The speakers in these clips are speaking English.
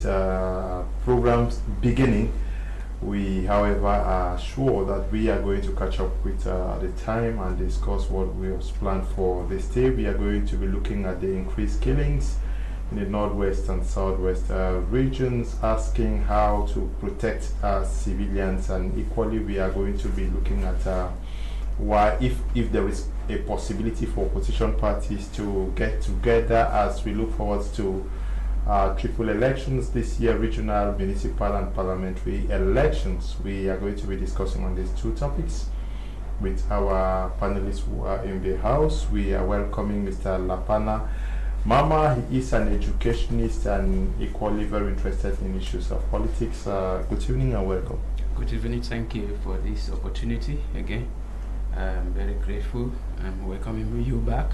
Program's beginning. We, however, are sure that we are going to catch up with the time and discuss what we have planned for this day. We are going to be looking at the increased killings in the northwest and southwest regions, asking how to protect civilians, and equally we are going to be looking at why, if there is a possibility for opposition parties to get together as we look forward to triple elections this year, regional, municipal and parliamentary elections. We are going to be discussing on these two topics with our panelists who are in the house. We are welcoming Mr. Lapana Mama. He is an educationist and equally very interested in issues of politics. Good evening and welcome. Good evening. Thank you for this opportunity again. I'm very grateful. I'm welcoming you back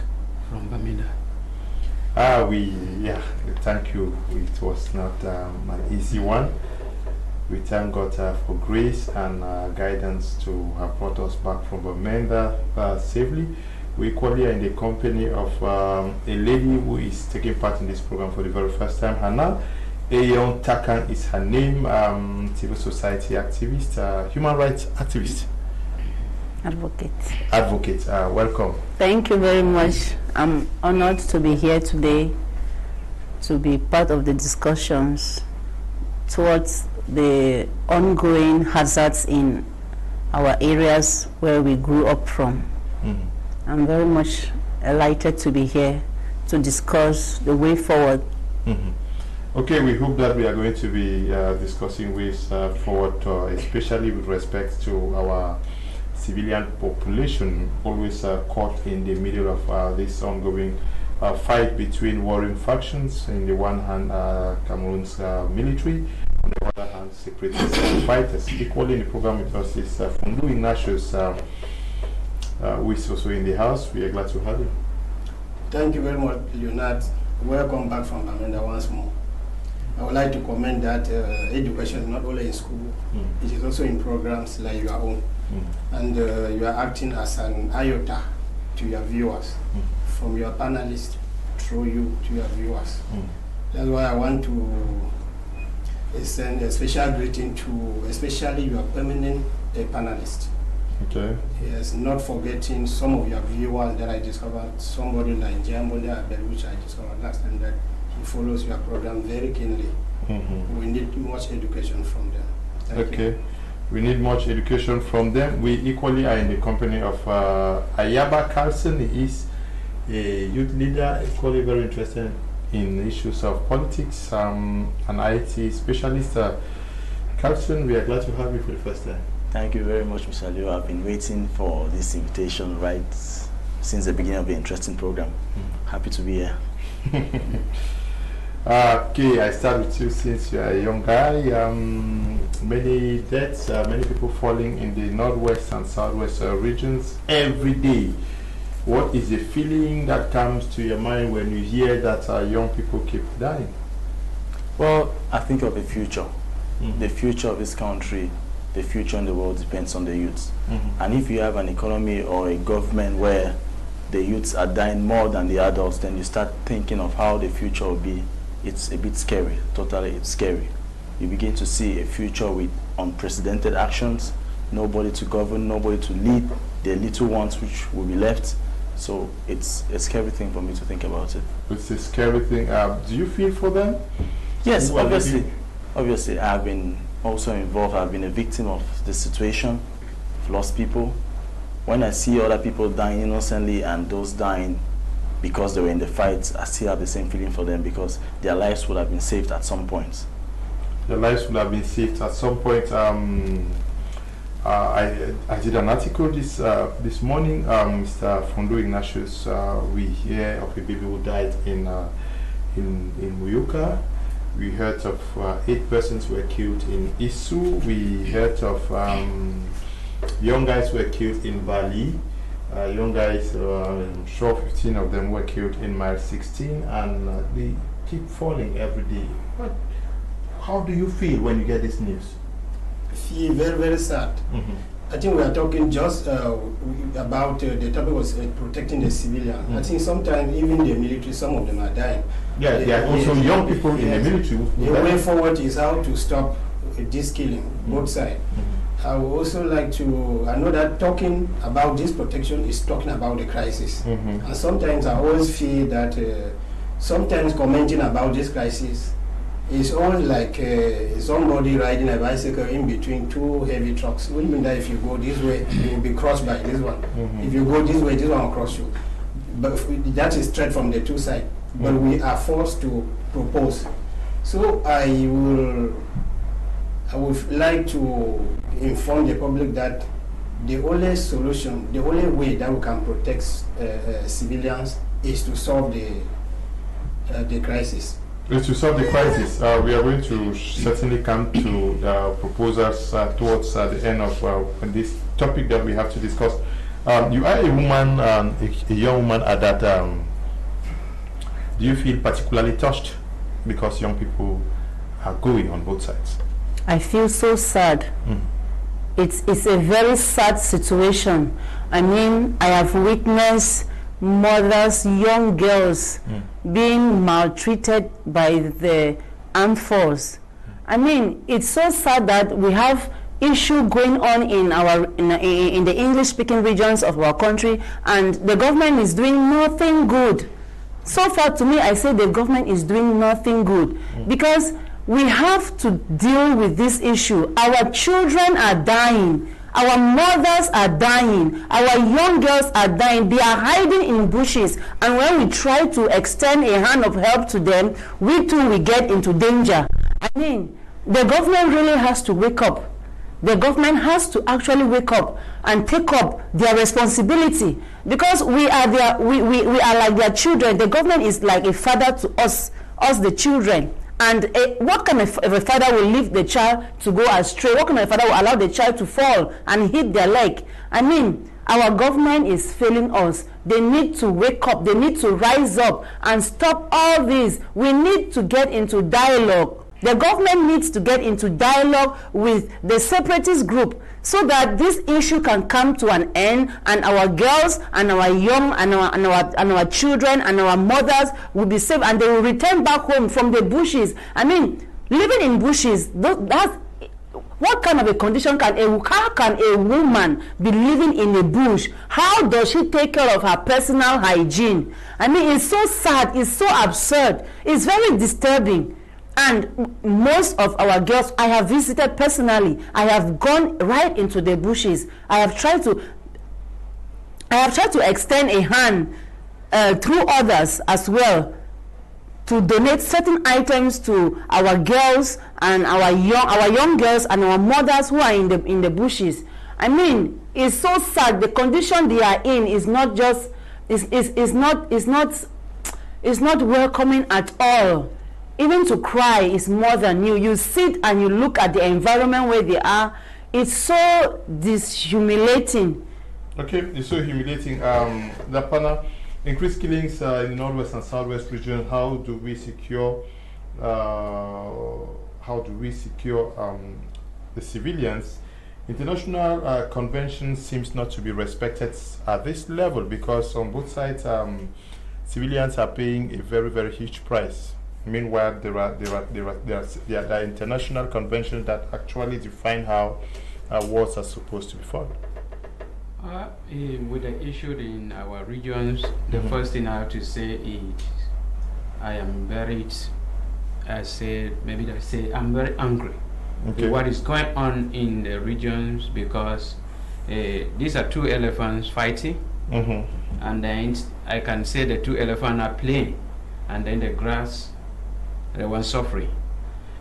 from Bamenda. Thank you. It was not an easy one. We thank God for grace and guidance to have brought us back from Bamenda safely. We equally are in the company of a lady who is taking part in this program for the very first time. Hannah Ayon Takan is her name, civil society activist, human rights activist. Advocate, welcome. Thank you very much. I'm honored to be here today to be part of the discussions towards the ongoing hazards in our areas where we grew up from. Mm-hmm. I'm very much delighted to be here to discuss the way forward. Mm-hmm. Okay, we hope that we are going to be discussing ways forward, especially with respect to our civilian population, always caught in the middle of this ongoing fight between warring factions. In the one hand, Cameroon's military, on the other hand, separatist fighters. Equally in the program with us is Fundu Ignatius, who is also in the house. We are glad to have you. Thank you very much, Leonard. Welcome back from Bamenda once more. I would like to comment that education is not only in school, it is also in programs like your own. And you are acting as an iota to your viewers, from your panelists through you to your viewers. That's why I want to send a special greeting to especially your permanent panelists. Okay. Yes, not forgetting some of your viewers that I discovered, somebody like Jambole Abel, which I discovered last time, that he follows your program very keenly. We need much education from them. Thank you. We need much education from them. We equally are in the company of Ayaba Carlson. He is a youth leader, equally very interested in issues of politics, an IT specialist. Carlson, we are glad to have you for the first time. Thank you very much, Mr. Leo. I've been waiting for this invitation right since the beginning of the interesting program. Happy to be here. Okay, I start with you since you are a young guy. Many deaths, many people falling in the northwest and southwest regions every day. What is the feeling that comes to your mind when you hear that young people keep dying? Well, I think of the future. The future of this country, the future in the world depends on the youths. And if you have an economy or a government where the youths are dying more than the adults, then you start thinking of how the future will be. It's a bit scary. Totally, it's scary. You begin to see a future with unprecedented actions, nobody to govern, nobody to lead, the little ones which will be left. So it's a scary thing for me to think about it. It's a scary thing. Do you feel for them? Yes, obviously. Obviously, I've been also involved. I've been a victim of the situation. I've lost people. When I see other people dying innocently and those dying because they were in the fight, I still have the same feeling for them because their lives would have been saved at some point. Their lives would have been saved at some point. I did an article this morning, Mr. Fundu Ignatius. We hear of a baby who died in Muyuka. We heard of 8 persons were killed in Isu. We heard of young guys were killed in Bali. Young guys, I'm sure 15 of them were killed in mile 16, and they keep falling every day. How do you feel when you get this news? I feel very, very sad. I think we are talking just about the topic was protecting the civilian. I think sometimes even the military, some of them are dying. Yeah, there are also young people in the military. The way forward is how to stop this killing, both sides. I would also like to, I know that talking about this protection is talking about the crisis. And sometimes I always feel that sometimes commenting about this crisis is almost like somebody riding a bicycle in between two heavy trucks. Which means that if you go this way, you will be crossed by this one. If you go this way, this one will cross you. But that is straight from the two sides. But we are forced to propose. So I would like to inform the public that the only solution, the only way that we can protect civilians is to solve the crisis. To solve the crisis, we are going to certainly come to the proposals towards the end of this topic that we have to discuss. You are a woman, a young woman at that. Do you feel particularly touched because young people are going on both sides? I feel so sad. It's a very sad situation. I mean, I have witnessed mothers, young girls being maltreated by the armed force. I mean, it's so sad that we have issue going on in the English-speaking regions of our country, and the government is doing nothing good. So far, to me, I say the government is doing nothing good because we have to deal with this issue. Our children are dying. Our mothers are dying. Our young girls are dying. They are hiding in bushes. And when we try to extend a hand of help to them, we too will get into danger. I mean, the government really has to wake up. The government has to actually wake up and take up their responsibility, because we are like their children. The government is like a father to us the children. And what kind of a father will leave the child to go astray? What kind of a father will allow the child to fall and hit their leg? I mean, our government is failing us. They need to wake up. They need to rise up and stop all this. We need to get into dialogue. The government needs to get into dialogue with the separatist group so that this issue can come to an end, and our girls and our young and our children and our mothers will be safe, and they will return back home from the bushes. I mean, living in bushes, that's what kind of a condition how can a woman be living in a bush? How does she take care of her personal hygiene? I mean, it's so sad, it's so absurd, it's very disturbing. And most of our girls, I have visited personally. I have gone right into the bushes. I have tried to extend a hand through others as well to donate certain items to our girls and our young girls and our mothers who are in the bushes. I mean, it's so sad. The condition they are in is not just is not welcoming at all. Even to cry is more than you sit and you look at the environment where they are. It's so dishumiliating. Okay, it's so humiliating. Lapana, increased killings in the northwest and southwest region. How do we secure the civilians? International convention seems not to be respected at this level, because on both sides civilians are paying a very, very huge price. Meanwhile, there are international conventions that actually define how wars are supposed to be fought. With the issue in our regions, the first thing I have to say is I am very, I'm very angry with what is going on in the regions, because these are two elephants fighting, and then I can say the two elephants are playing, and then the grass, the one suffering.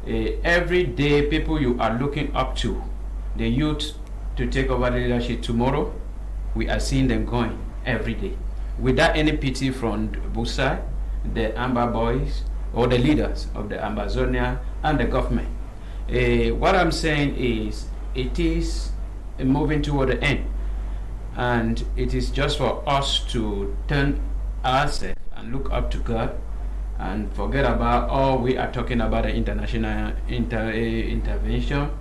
Every day, people you are looking up to, the youth to take over the leadership tomorrow, we are seeing them going every day, without any pity from Busa, the Amber boys, or the leaders of the Amazonia and the government. What I'm saying is, it is moving toward the end, and it is just for us to turn ourselves and look up to God, and forget about all we are talking about the international intervention,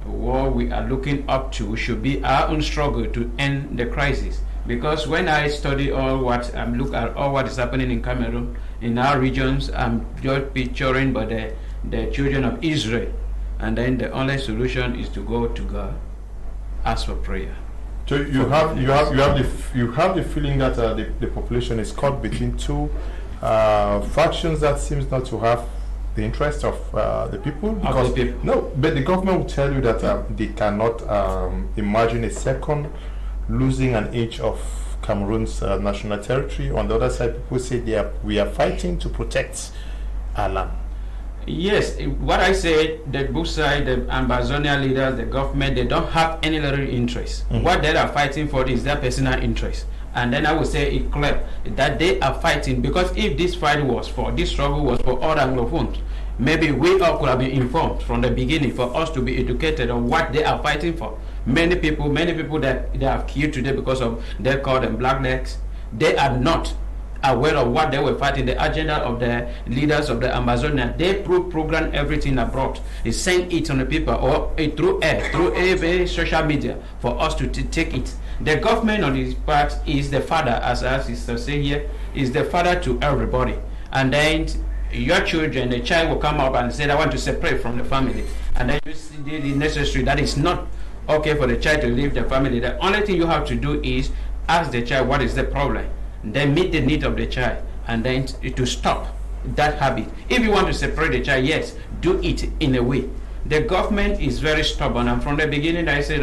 what we are looking up to should be our own struggle to end the crisis. Because when I study look at all what is happening in Cameroon, in our regions, I'm just picturing but the children of Israel, and then the only solution is to go to God, ask for prayer. So you have the feeling that the population is caught between two factions that seems not to have the interest of the people, because no, but the government will tell you that they cannot imagine a second losing an inch of Cameroon's national territory. On the other side, people say we are fighting to protect our land. Yes, what I said, the both side, the Ambazonian leaders, the government, they don't have any little interest. What they are fighting for is their personal interest. And then I would say it clear that they are fighting, because if this struggle was for all Anglophones, maybe we all could have been informed from the beginning for us to be educated on what they are fighting for. Many people that they have killed today because of they call them blacklegs, they are not aware of what they were fighting, the agenda of the leaders of the Amazonia. They program everything abroad. They send it on the paper or through air, social media for us to take it. The government on this part is the father, as is saying here, is the father to everybody. And then your children, the child will come up and say, I want to separate from the family. And then you see the necessary, that is not okay for the child to leave the family. The only thing you have to do is ask the child what is the problem. Then meet the need of the child, and then to stop that habit. If you want to separate the child, yes, do it in a way. The government is very stubborn, and from the beginning I said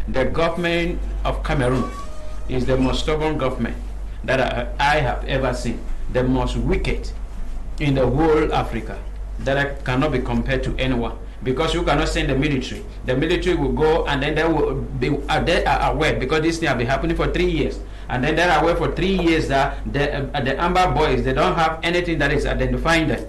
the government of Cameroon is the most stubborn government that I have ever seen, the most wicked in the whole Africa, that cannot be compared to anyone. Because you cannot send the military. The military will go, and then they will be they are aware, because this thing has been happening for 3 years. And then they are aware for 3 years that the Amber Boys, they don't have anything that is identifying them.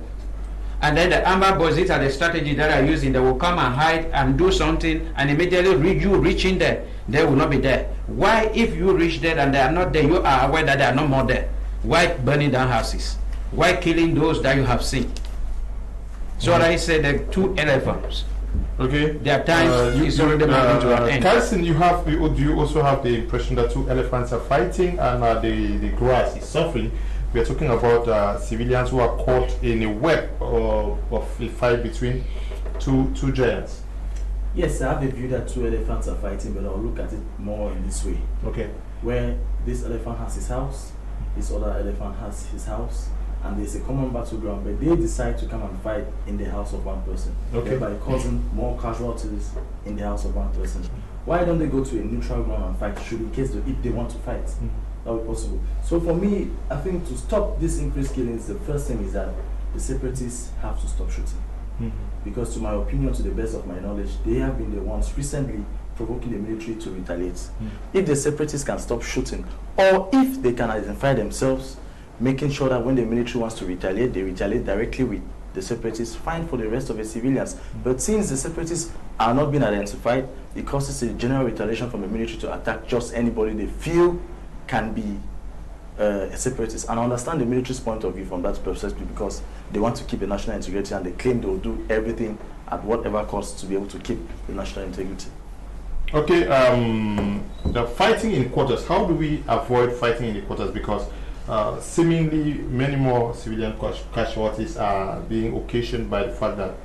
And then the Amber Boys, these are the strategies that are using. They will come and hide and do something, and immediately reaching there, they will not be there. Why, if you reach there and they are not there, you are aware that they are no more there? Why burning down houses? Why killing those that you have seen? So I said the two elephants. Okay. Their time is already moving to an end. Carson, do you also have the impression that two elephants are fighting and the grass is suffering? We are talking about civilians who are caught in a web of a fight between two giants. Yes, I have a view that two elephants are fighting, but I'll look at it more in this way. Okay. Where this elephant has his house, this other elephant has his house, and there's a common battleground, but they decide to come and fight in the house of one person, thereby causing more casualties in the house of one person. Why don't they go to a neutral ground and fight, should in case if they want to fight? That would be possible. So for me, I think to stop this increased killings, the first thing is that the separatists have to stop shooting. Because to my opinion, to the best of my knowledge, they have been the ones recently provoking the military to retaliate. If the separatists can stop shooting, or if they can identify themselves, making sure that when the military wants to retaliate, they retaliate directly with the separatists, fine for the rest of the civilians. But since the separatists are not being identified, it causes a general retaliation from the military to attack just anybody they feel can be a separatist. And I understand the military's point of view from that perspective, because they want to keep the national integrity, and they claim they will do everything at whatever cost to be able to keep the national integrity. Okay, the fighting in quarters, how do we avoid fighting in the quarters? Because seemingly many more civilian casualties are being occasioned by the fact that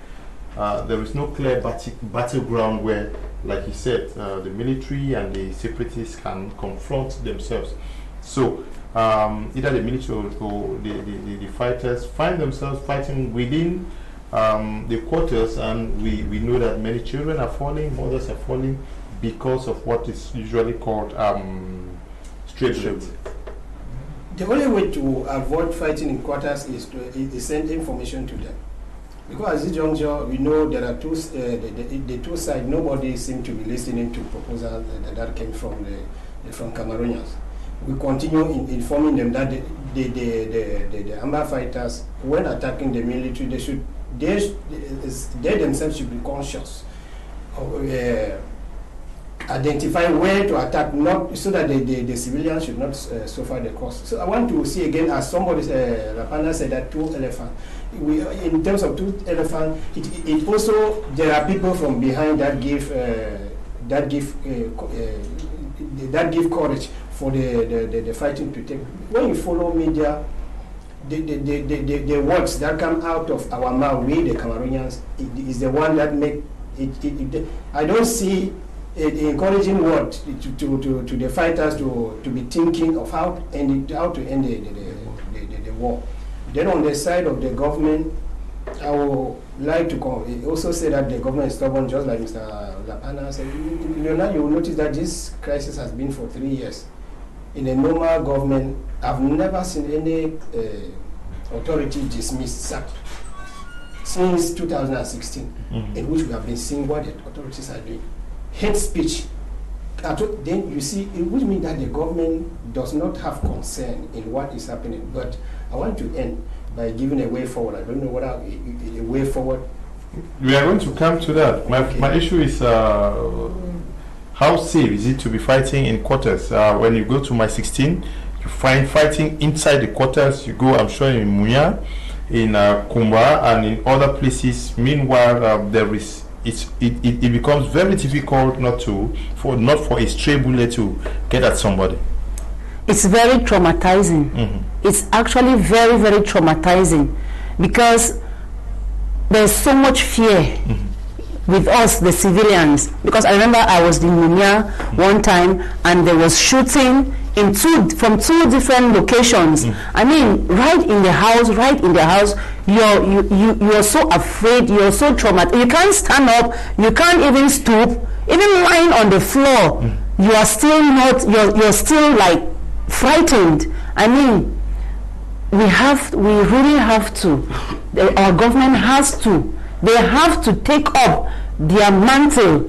there is no clear battleground where, like you said, the military and the separatists can confront themselves. So either the military or the fighters find themselves fighting within the quarters, and we know that many children are falling, mothers are falling, because of what is usually called stray bullets. The only way to avoid fighting in quarters is to send information to them. Because at this juncture, we know there are the two sides. Nobody seems to be listening to proposals that came from Cameroonians. We continue informing them that the Amber fighters, when attacking the military, they themselves should be conscious of identify where to attack, not so that the civilians should not suffer the cost. So I want to see again, as somebody, Rapana said, that two elephants. in terms of tooth elephant, it also, there are people from behind that give courage for the fighting to take. When you follow media, the words that come out of our mouth, we the Cameroonians, is the one that make it. I don't see an encouraging word to the fighters to be thinking of how to end the war. Then on the side of the government, I would like to also say that the government is stubborn, just like Mr. Lapana said. You will notice that this crisis has been for 3 years. In a normal government, I've never seen any authority dismissed, sacked since 2016, in which we have been seeing what the authorities are doing. Hate speech. Then you see, it would mean that the government does not have concern in what is happening. But I want to end by giving a way forward. I don't know what a way forward. We are going to come to that. My issue is how safe is it to be fighting in quarters? When you go to my 16, you find fighting inside the quarters. You go, I'm sure, in Muya, in Kumba, and in other places. Meanwhile, it becomes very difficult not for a stray bullet to get at somebody. It's very traumatizing. It's actually very, very traumatizing, because there's so much fear with us, the civilians. Because I remember I was in Munya one time, and there was shooting from two different locations. I mean, right in the house, you're so afraid, you're so traumatized. You can't stand up, you can't even stoop, even lying on the floor. You are still not. You're still like frightened. I mean, we really have to. Our government has to. They have to take up their mantle.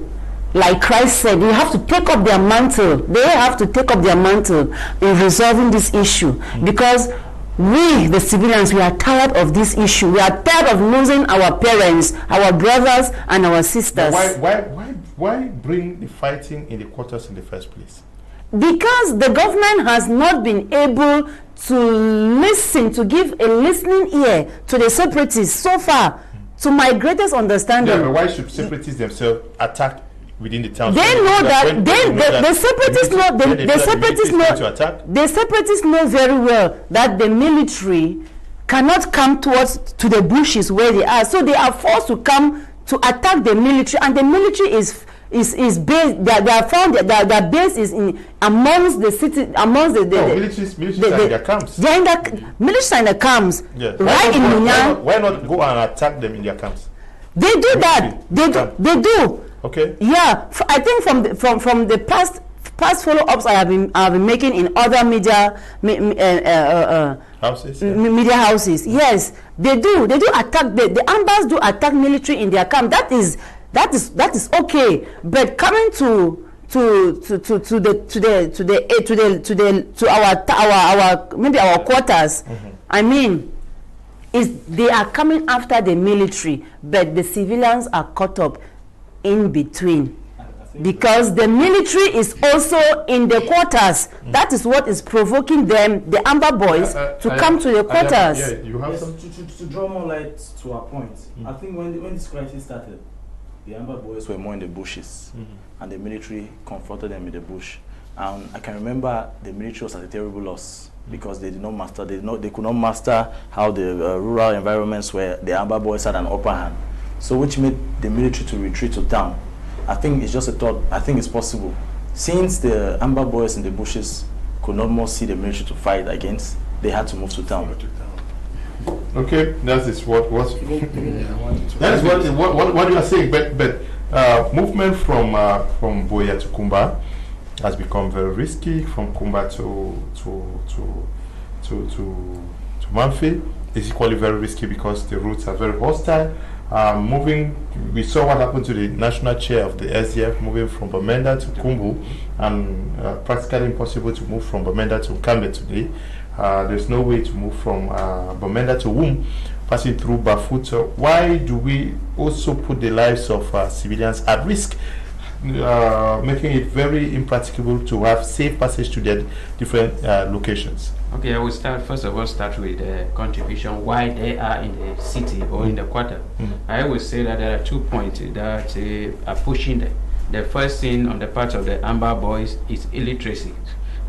Like Christ said, they have to take up their mantle. They have to take up their mantle in resolving this issue. Because we, the civilians, we are tired of this issue. We are tired of losing our parents, our brothers, and our sisters. Why bring the fighting in the quarters in the first place? Because the government has not been able to listen, to give a listening ear to the separatists so far. To my greatest understanding. Yeah, but why should separatists themselves attack within the town? They know that the separatists know very well that the military cannot come to the bushes where they are, so they are forced to come to attack the military, and the military is based. They are found that their base is amongst the city, amongst the militaries are in their camps. They are in the military in the camps. Yeah. Right in Munya. Why not go and attack them in their camps? They do that. They do. Okay. Yeah, I think from the past follow-ups I have been making in other media houses. Media houses. Yes, they do attack the ambas do attack military in their camp. That is okay. But coming to our maybe our quarters, I mean, they are coming after the military, but the civilians are caught up in between, because the military is also in the quarters. That is what is provoking them, the Amber boys, to come to the quarters. You have to draw more light to our point. I think when this crisis started, the Amber boys were more in the bushes, and the military confronted them in the bush. And I can remember the military was at a terrible loss, because they could not master how the rural environments where the Amber boys had an upper hand. So which made the military to retreat to town. I think it's just a thought. I think it's possible. Since the Amber boys in the bushes could not more see the military to fight against, they had to move to town. Okay, that is what you are saying. But movement from Buea to Kumba has become very risky. From Kumba to Manfi is equally very risky, because the routes are very hostile. We saw what happened to the national chair of the SDF moving from Bamenda to Kumbu, and practically impossible to move from Bamenda to Kambe today. There's no way to move from Bamenda to Wum, passing through Bafut. So why do we also put the lives of civilians at risk? making it very impracticable to have safe passage to their different locations? Okay, I will first of all start with the contribution why they are in the city or in the quarter. I will say that there are 2 points that are pushing them. The first thing on the part of the Amber boys is illiteracy.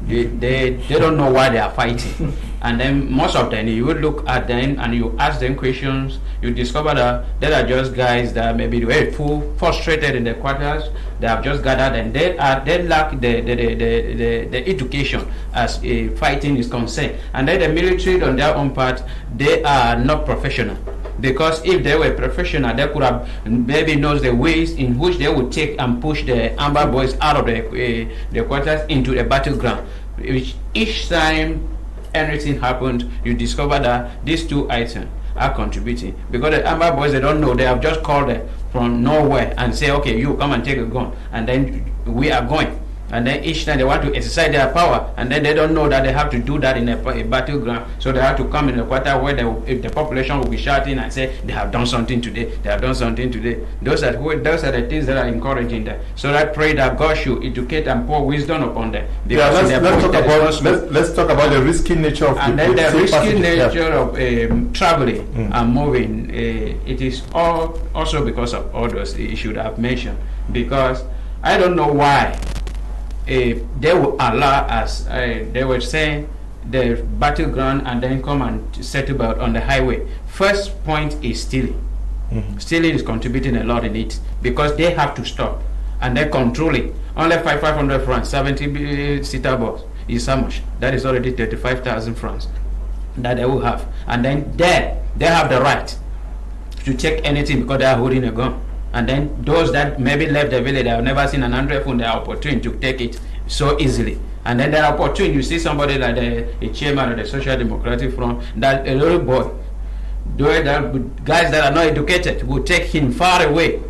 They don't know why they are fighting. And then most of them, you would look at them and you ask them questions, you discover that they are just guys that maybe very frustrated in the quarters. They have just gathered and they lack the education as fighting is concerned. And then the military on their own part, they are not professional. Because if they were professional, they could have maybe knows the ways in which they would take and push the Amber boys out of the quarters into the battleground. Which each time anything happened, you discover that these two items are contributing. Because the Amber boys, they don't know, they have just called them from nowhere and say, okay, you come and take a gun, and then we are going. And then each time they want to exercise their power, and then they don't know that they have to do that in a battleground. So they have to come in a quarter where the population will be shouting and say, they have done something today, they have done something today. Those are the things that are encouraging them. So I pray that God should educate and pour wisdom upon them. Yeah, let's talk about the risky nature of and then the risky nature of traveling and moving. It is also because of all those issues that I've mentioned. Because I don't know why they will allow us, they were saying, the battleground and then come and settle about on the highway. First point is stealing. Stealing is contributing a lot in it because they have to stop and they control it. Only 500 francs, 70-seater bus is how much? That is already 35,000 francs that they will have. And then they have the right to take anything because they are holding a gun. And then those that maybe left the village, they have never seen an Anglophone, they are opportune to take it so easily. And then they are opportune. You see somebody like a chairman of the Social Democratic Front, that a little boy, guys that are not educated, will take him far away.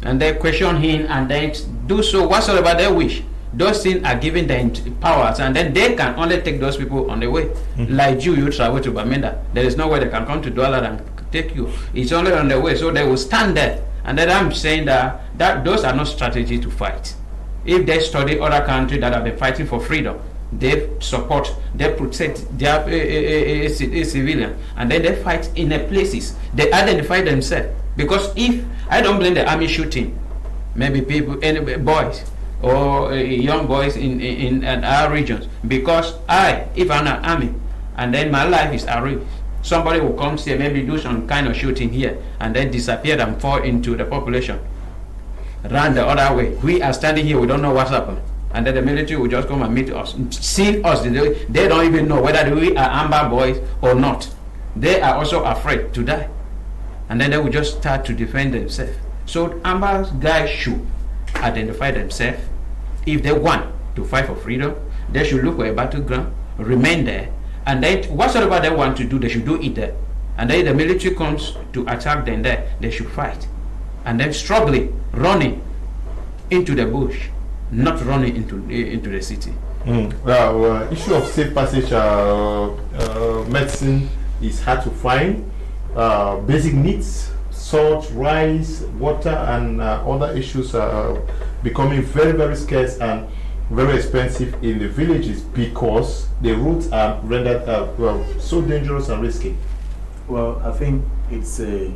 And they question him and then do so whatsoever they wish. Those things are giving them powers, and then they can only take those people on the way. Like you travel to Bamenda. There is no way they can come to Douala and take you. It's only on the way, so they will stand there. And then I'm saying that those are not strategies to fight. If they study other countries that have been fighting for freedom, they support, they protect their civilians, and then they fight in the places. They identify themselves. Because if I don't blame the army shooting, maybe people, boys or young boys in our regions, because if I'm an army, and then my life is at risk, somebody will come here, maybe do some kind of shooting here, and then disappear and fall into the population. Run the other way. We are standing here, we don't know what's happened. And then the military will just come and meet us. See us, they don't even know whether we are Amber boys or not. They are also afraid to die. And then they will just start to defend themselves. So Amber guys should identify themselves. If they want to fight for freedom, they should look for a battleground, remain there, and then whatsoever they want to do, they should do it there. And then the military comes to attack them there, they should fight. And then struggling, running into the bush, not running into the city. Issue of safe passage, medicine is hard to find. Basic needs, salt, rice, water, and other issues are becoming very, very scarce and very expensive in the villages because the routes are rendered so dangerous and risky. Well, I think it's a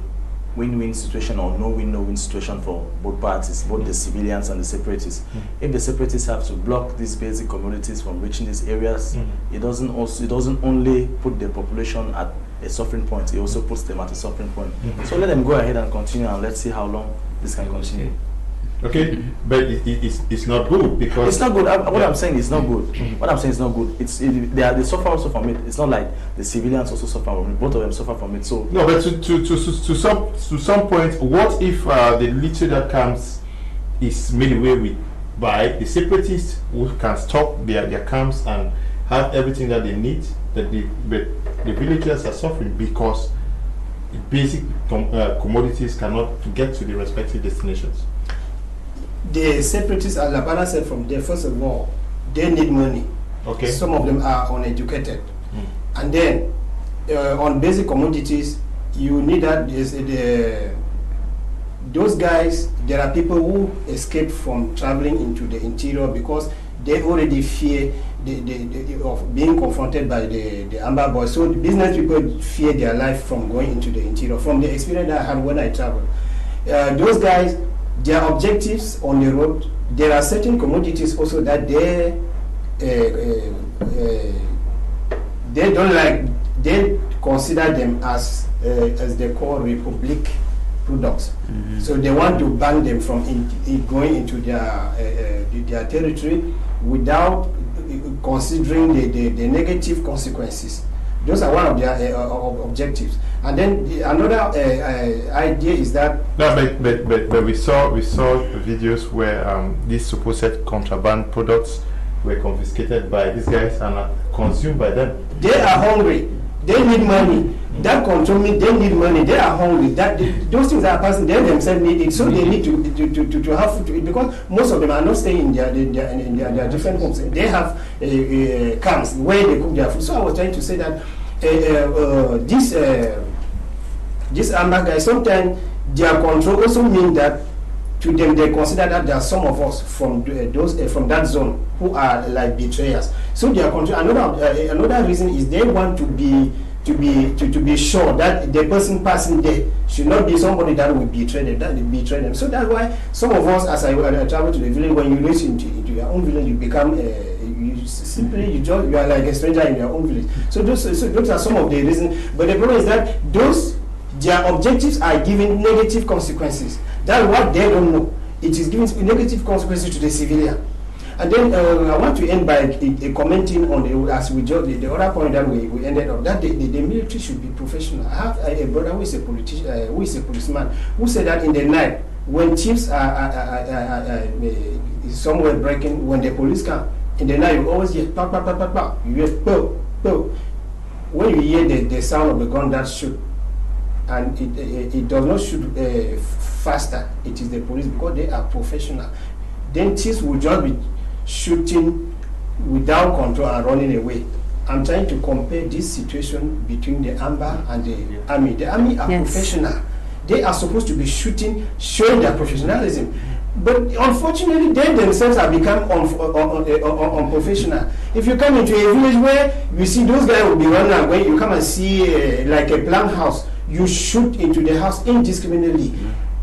win-win situation or no-win situation for both parties, both the civilians and the separatists. If the separatists have to block these basic communities from reaching these areas, it doesn't only put the population at a suffering point, it also puts them at a suffering point. So let them go ahead and continue, and let's see how long this can continue. Okay, but it's not good because it's not good. What I'm saying is not good. What I'm saying is not good. They suffer also from it. It's not like the civilians also suffer from it. Both of them suffer from it. So no, but to some point, what if the literature that comes is made away with by the separatists who can stop their camps and have everything that they need, but the villagers are suffering because the basic commodities cannot get to the respective destinations. The separatists, as Labana said from there, first of all, they need money. Okay. Some of them are uneducated. And then, on basic commodities, you need that those guys, there are people who escape from traveling into the interior because they already fear of being confronted by the Amber Boys. So the business people fear their life from going into the interior. From the experience that I had when I traveled, those guys, their objectives on the road, there are certain commodities also that they don't like. They consider them as they call Republic products. So they want to ban them from going into their territory without considering the negative consequences. Those are one of their objectives. And then another idea is that but we saw videos where these supposed contraband products were confiscated by these guys and are consumed by them. They are hungry. They need money. That control me. They need money. They are hungry. Those things are passing. They themselves need it, so they need to have food to eat, because most of them are not staying in their different homes. They have camps where they cook their food. So I was trying to say that this Amber guys, sometimes their control also means that to them they consider that there are some of us from from that zone who are like betrayers. So their control. Another reason is they want to be sure that the person passing there should not be somebody that will betray them. So that's why some of us, as I travel to the village, when you reach into your own village, you become you are like a stranger in your own village. So those are some of the reasons. But the problem is that their objectives are giving negative consequences. That's what they don't know. It is giving negative consequences to the civilian. And then I want to end by commenting on the other point that we ended up, that the military should be professional. I have a brother who is a politician, who is a policeman, who said that in the night, when chiefs are somewhere breaking, when the police come, in the night you always hear pa pa pa pa pa. You hear po po. When you hear the sound of the gun that shoot, and it does not shoot faster, it is the police, because they are professional. Then thieves will just be shooting without control and running away. I'm trying to compare this situation between the Amber and the Army. The Army are professional. They are supposed to be shooting, showing their professionalism. But unfortunately, they themselves have become unprofessional. If you come into a village where you see those guys will be running away, you come and see like a planned house, you shoot into the house indiscriminately.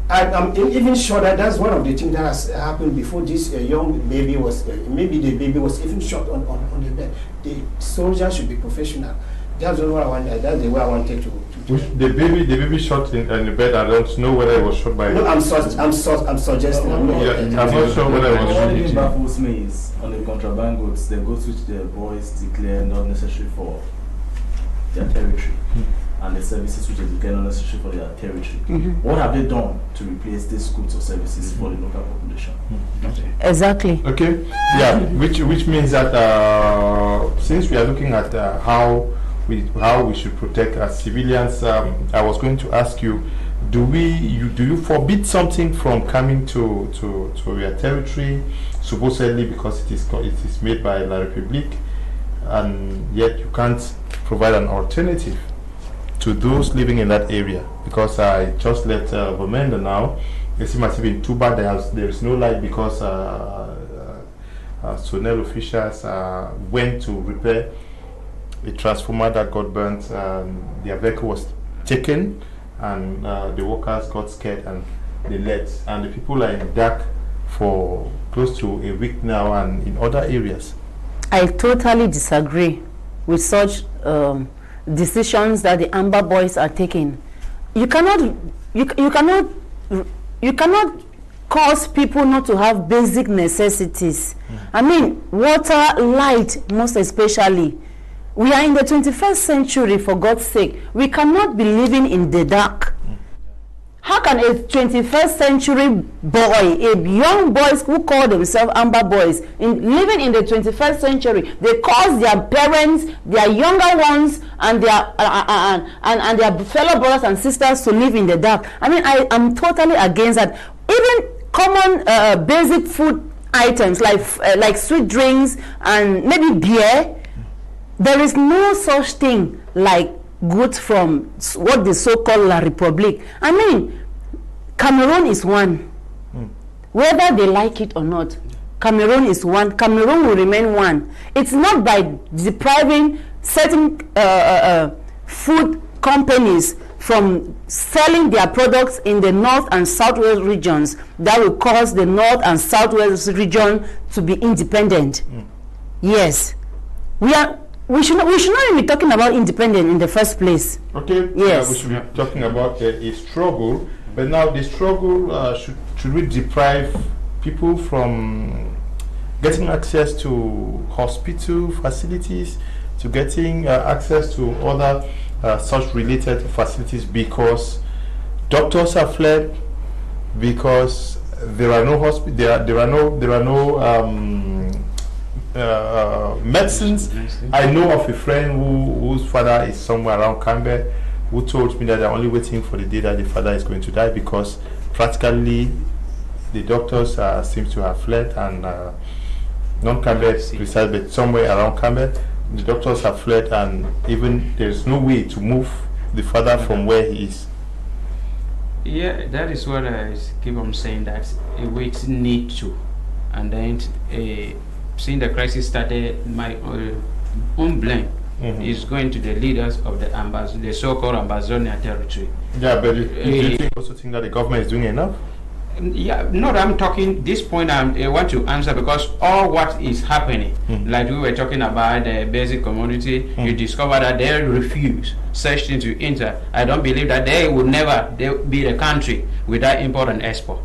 I'm even sure that that's one of the things that has happened before this young baby was, maybe the baby was even shot on the bed. The soldiers should be professional. That's what I wanted. That's the way I wanted to the baby shot in the bed. I don't know whether it was shot by. No, I'm suggesting. I'm not sure whether it was shot. What baffles me is on the contraband goods, they go to the boys declare not necessary for their territory. And the services which are declared not necessary for their territory. What have they done to replace these goods or services for the local population? Exactly. Okay. Yeah. Which means that since we are looking at how we should protect our civilians, I was going to ask you, do you forbid something from coming to your territory, supposedly because it is made by La République, and yet you can't provide an alternative to those living in that area? Because I just left Bamenda now. It seems as if in Tuba there is no light because Sonel officials went to repair a transformer that got burnt. Their vehicle was taken, and the workers got scared and they left. And the people are in the dark for close to a week now, and in other areas. I totally disagree with such decisions that the Amber Boys are taking. You cannot cause people not to have basic necessities. I mean, water, light, most especially. We are in the 21st century, for God's sake. We cannot be living in the dark. How can a 21st century boy, a young boys who call themselves Amber Boys, living in the 21st century, they cause their parents, their younger ones, and their fellow brothers and sisters to live in the dark? I mean, I am totally against that. Even common basic food items like sweet drinks and maybe beer, there is no such thing like goods from what the so-called La République. I mean, Cameroon is one. Whether they like it or not, Cameroon is one. Cameroon will remain one. It's not by depriving certain food companies from selling their products in the north and southwest regions that will cause the north and southwest region to be independent. Yes, we should not even be talking about independence in the first place. Okay. Yes. We should be talking about a struggle, but now the struggle should we deprive people from getting access to hospital facilities, to getting access to other such related facilities because doctors are fled, because there are no there are no medicines. I know of a friend whose father is somewhere around Cambe, who told me that they're only waiting for the day that the father is going to die because practically the doctors seem to have fled, and not Cambe precisely, but somewhere around Cambe. The doctors have fled, and even there's no way to move the father from where he is. Yeah, that is what I keep on saying, that we need to. And then, since the crisis started, my own blame is going to the leaders of the so-called Ambazonia territory. Yeah, but do you also think that the government is doing enough? Yeah, no, I'm talking this point. I want to answer because all what is happening, like we were talking about the basic commodity, you discover that they refuse such things to enter. I don't believe that they will never be the country without import and export.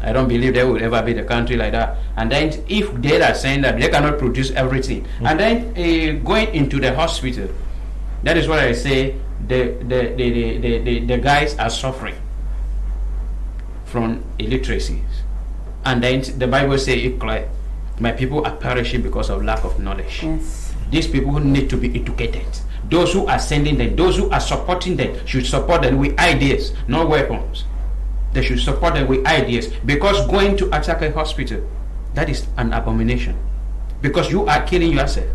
I don't believe there will ever be the country like that. And then if they are saying that they cannot produce everything, and then going into the hospital, that is what I say. The guys are suffering from illiteracy, and then the Bible says it clear, my people are perishing because of lack of knowledge. Yes. These people need to be educated. Those who are sending them, those who are supporting them, should support them with ideas, not weapons. They should support them with ideas, because going to attack a hospital, that is an abomination, because you are killing yourself.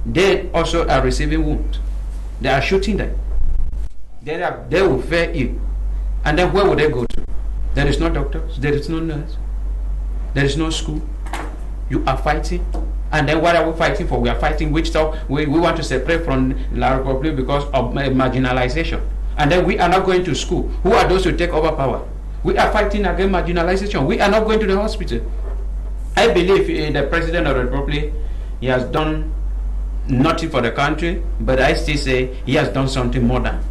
They also are receiving wounds. They are shooting them. They will fare ill, and then where will they go to? There is no doctors, there is no nurse, there is no school. You are fighting, and then what are we fighting for? We are fighting which stuff? We want to separate from La Republic because of marginalization, and then we are not going to school. Who are those who take over power? We are fighting against marginalization. We are not going to the hospital. I believe the President of the Republic, he has done nothing for the country, but I still say he has done something more than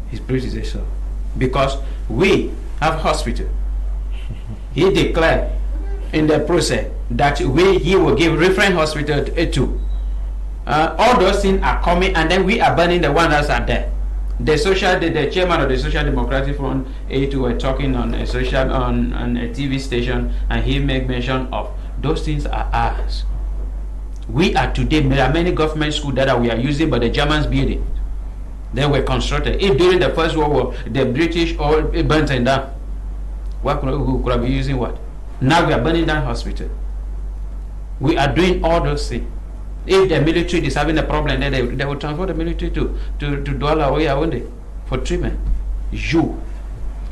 his predecessor, because we have hospital. He declared in the process that he will give reference hospital to. All those things are coming, and then we are burning the ones that are there. The chairman of the Social Democratic Front, were talking on a TV station, and he made mention of those things are ours. We are today, there are many government schools that we are using, but the Germans built it. They were constructed. If during the First World War, the British all burnt them down, who could have been using what? Now we are burning down hospital. We are doing all those things. If the military is having a problem, then they will transfer the military to Douala or Yaoundé for treatment. You,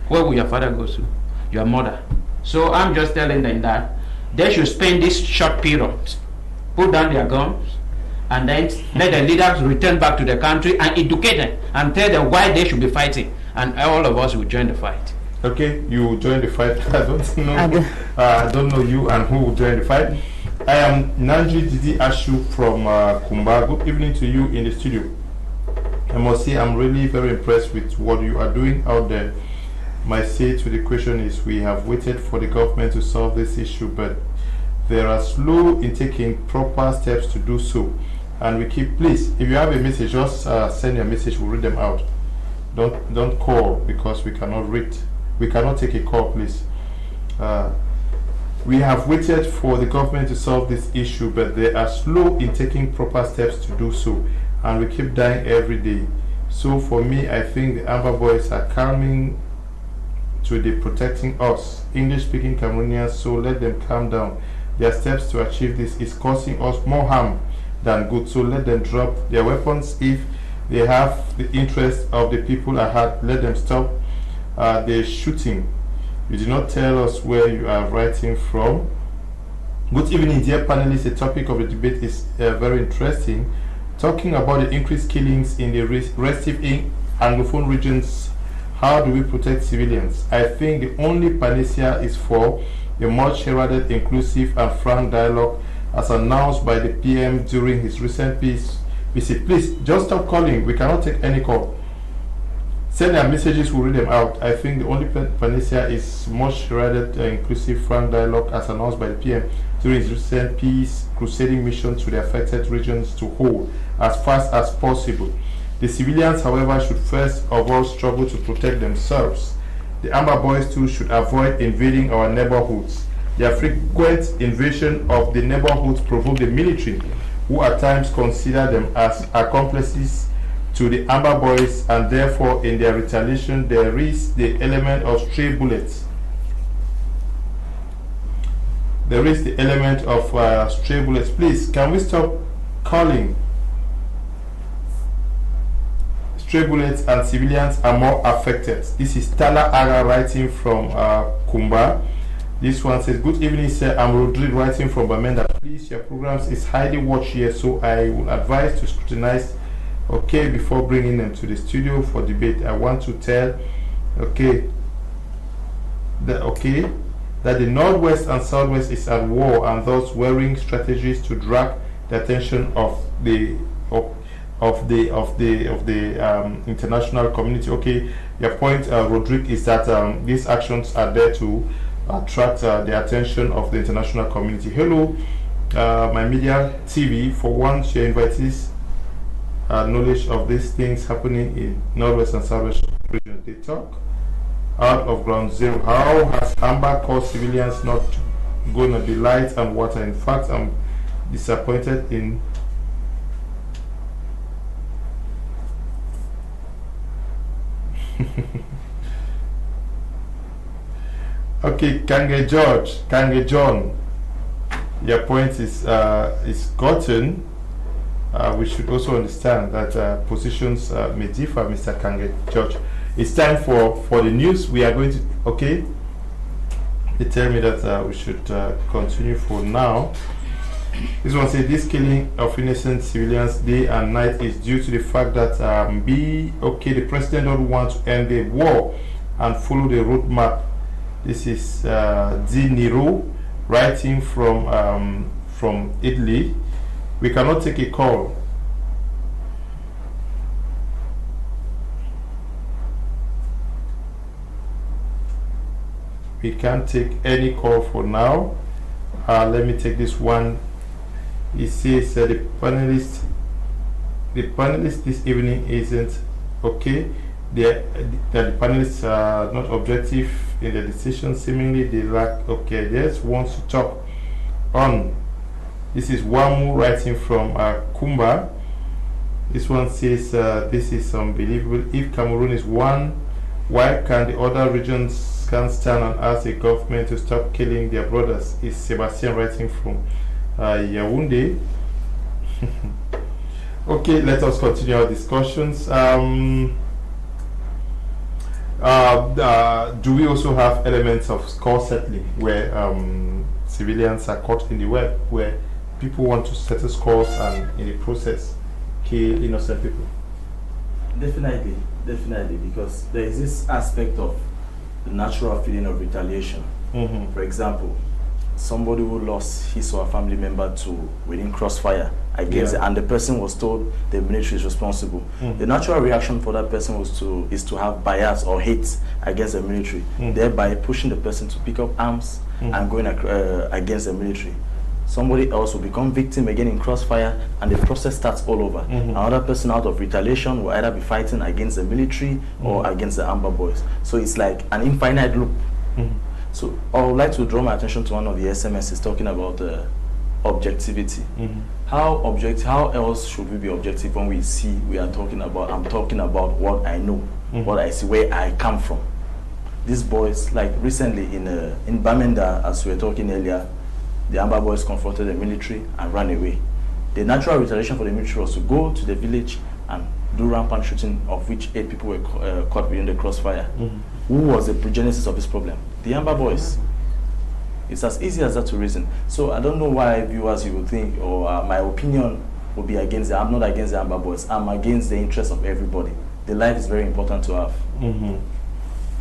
where will your father go to? Your mother. So I'm just telling them that they should spend this short period, put down their guns, and then let the leaders return back to the country and educate them and tell them why they should be fighting, and all of us will join the fight. Okay, you will join the fight. I don't know you and who will join the fight. I am Nanji Didi Ashu from Kumba. Good evening to you in the studio. I must say I'm really very impressed with what you are doing out there. My say to the question is, we have waited for the government to solve this issue, but they are slow in taking proper steps to do so. And we keep, please, if you have a message, just send your message, we'll read them out. Don't call, because we cannot read. We cannot take a call, please. We have waited for the government to solve this issue, but they are slow in taking proper steps to do so, and we keep dying every day. So for me, I think the Amber Boys are coming to the protecting us, English-speaking Cameroonians, so let them calm down. Their steps to achieve this is causing us more harm than good, so let them drop their weapons. If they have the interest of the people at heart, let them stop the shooting. You did not tell us where you are writing from. Good evening, dear panelists. The topic of the debate is very interesting. Talking about the increased killings in the restive Anglophone regions, how do we protect civilians? I think the only panacea is for a much heralded, inclusive and frank dialogue as announced by the PM during his recent peace visit. Please, just stop calling. We cannot take any call. Send their messages, we'll read them out. I think the only panacea is much heralded, inclusive, frank dialogue as announced by the PM during his recent peace crusading mission to the affected regions to hold as fast as possible. The civilians, however, should first of all struggle to protect themselves. The Amber Boys too should avoid invading our neighborhoods. Their frequent invasion of the neighborhoods provoke the military, who at times consider them as accomplices to the Amber Boys, and therefore in their retaliation there is the element of stray bullets. There is the element of stray bullets. Please, can we stop calling? Stray bullets and civilians are more affected. This is Tala Aga writing from Kumba. This one says, good evening, sir. I'm Rodri writing from Bamenda. Please, your programs is highly watched here, so I will advise to scrutinize, okay, before bringing them to the studio for debate. I want to tell, that the Northwest and Southwest is at war, and thus wearing strategies to drag the attention of the international community. Okay, your point, Rodrigue, is that these actions are there to attract the attention of the international community. Hello, my media TV. For once, your invitees knowledge of these things happening in Northwest and Southwest regions. They talk out of ground zero. How has Amber caused civilians not going to be light and water? In fact, I'm disappointed in okay, Kange John, your point is gotten. We should also understand that positions may differ, Mr. Kange George. It's time for the news. We are going to, okay, they tell me that we should continue for now. This one says, this killing of innocent civilians day and night is due to the fact that the president don't want to end the war and follow the roadmap. This is Di Niro writing from Italy. We cannot take a call. We can't take any call for now. Let me take this one. It says the panelists this evening isn't okay. The panelists are not objective in the decision. Seemingly they lack. Okay, there's wants to talk on. This is Wamu writing from Kumba. This one says this is unbelievable. If Cameroon is one, why can the other regions can't stand and ask the government to stop killing their brothers? Is Sebastian writing from Yaoundé. Okay, let us continue our discussions. Do we also have elements of score settling where civilians are caught in the web, where people want to settle scores and in the process kill innocent people? Definitely, because there is this aspect of the natural feeling of retaliation. For example, somebody who lost his or her family member to within crossfire against it, and the person was told the military is responsible. The natural reaction for that person is to have bias or hate against the military, thereby pushing the person to pick up arms and going against the military. Somebody else will become victim again in crossfire, and the process starts all over. Another person, out of retaliation, will either be fighting against the military or against the Amber Boys. So it's like an infinite loop. So I would like to draw my attention to one of the SMSs talking about objectivity. How else should we be objective when I'm talking about what I know, what I see, where I come from? These boys, like recently in Bamenda, as we were talking earlier, the Amber Boys confronted the military and ran away. The natural retaliation for the military was to go to the village and do rampant shooting, of which 8 people were caught within the crossfire. Who was the genesis of this problem? The Amber Boys. It's as easy as that to reason. So I don't know why viewers you would think, or my opinion would be against it. I'm not against the Amber Boys. I'm against the interest of everybody. The life is very important to have.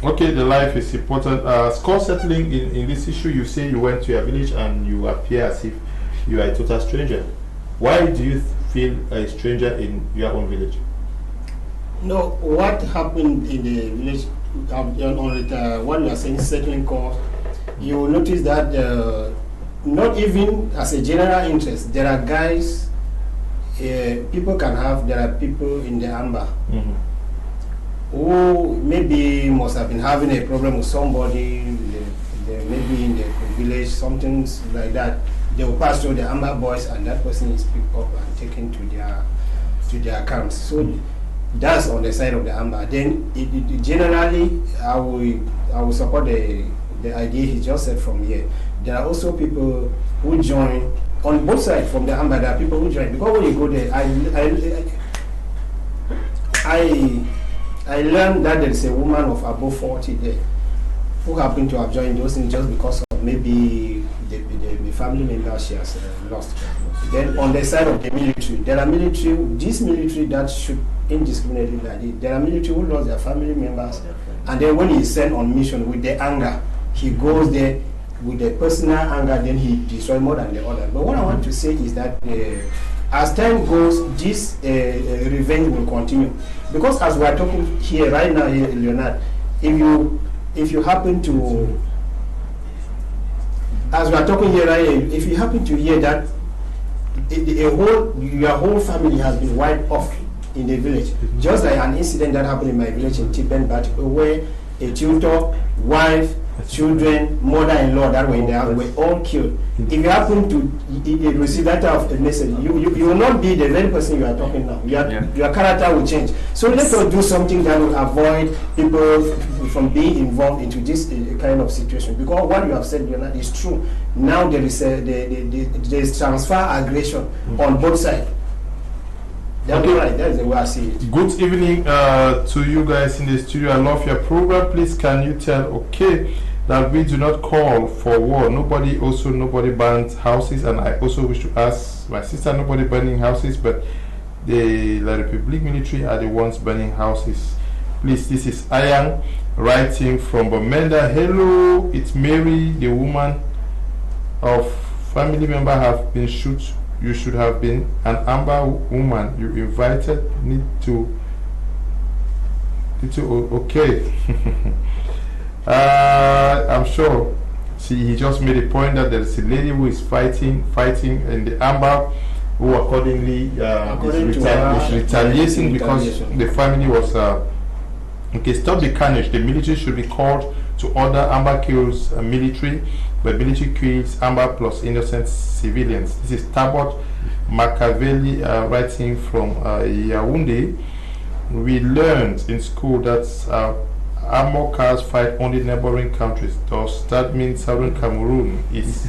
Okay, the life is important. Score settling in this issue, you say you went to your village and you appear as if you are a total stranger. Why do you feel a stranger in your own village? No, what happened in the village, what you are saying, settling cost, you will notice that not even as a general interest, there are guys, people can have, there are people in the Amber who maybe must have been having a problem with somebody, maybe in the village, something like that. They will pass through the Amber Boys and that person is picked up and taken to their camps. So that's on the side of the Amber. Then it generally, I will support the idea he just said from here. There are also people who join on both sides from the Amber. There are people who join because when you go there, I learned that there is a woman of above 40 there who happened to have joined those things just because of maybe the family member she has lost. Then on the side of the military, there are this military that should indiscriminately like it. There are military who lost their family members, and then when he is sent on mission with the anger, he goes there with the personal anger, then he destroys more than the other. But what I want to say is that as time goes, this revenge will continue. Because as we are talking here right now, Leonard, if you happen to, as we are talking here right here, if you happen to hear that your whole family has been wiped off in the village, just like an incident that happened in my village in Tiben, but where a tutor, wife, children, mother-in-law that were in there were all killed. If you happen to receive that type of a message, you will not be the very person you are talking now. Your character will change. So let us do something that will avoid people from being involved into this kind of situation. Because what you have said, Leonard, is true. Now there is transfer aggression on both sides. Okay. Right. That's the way I see it. Good evening to you guys in the studio. I love your program. Please, can you tell that we do not call for war? Nobody burns houses, and I also wish to ask my sister, nobody burning houses, but the La Republique military are the ones burning houses. Please, this is Ayang writing from Bamenda. Hello, it's Mary, the woman of family member have been shot. You should have been an Amber woman. You invited need to okay. I'm sure. See, he just made a point that there is a lady who is fighting in the Amber, who accordingly is retaliating because the family was okay. Stop the carnage. The military should be called to order. Amber kills military, but military kills Amber plus innocent civilians. This is Tabot Machiavelli writing from Yaoundé. We learned in school that armor cars fight only neighboring countries. Does that mean Southern Cameroon is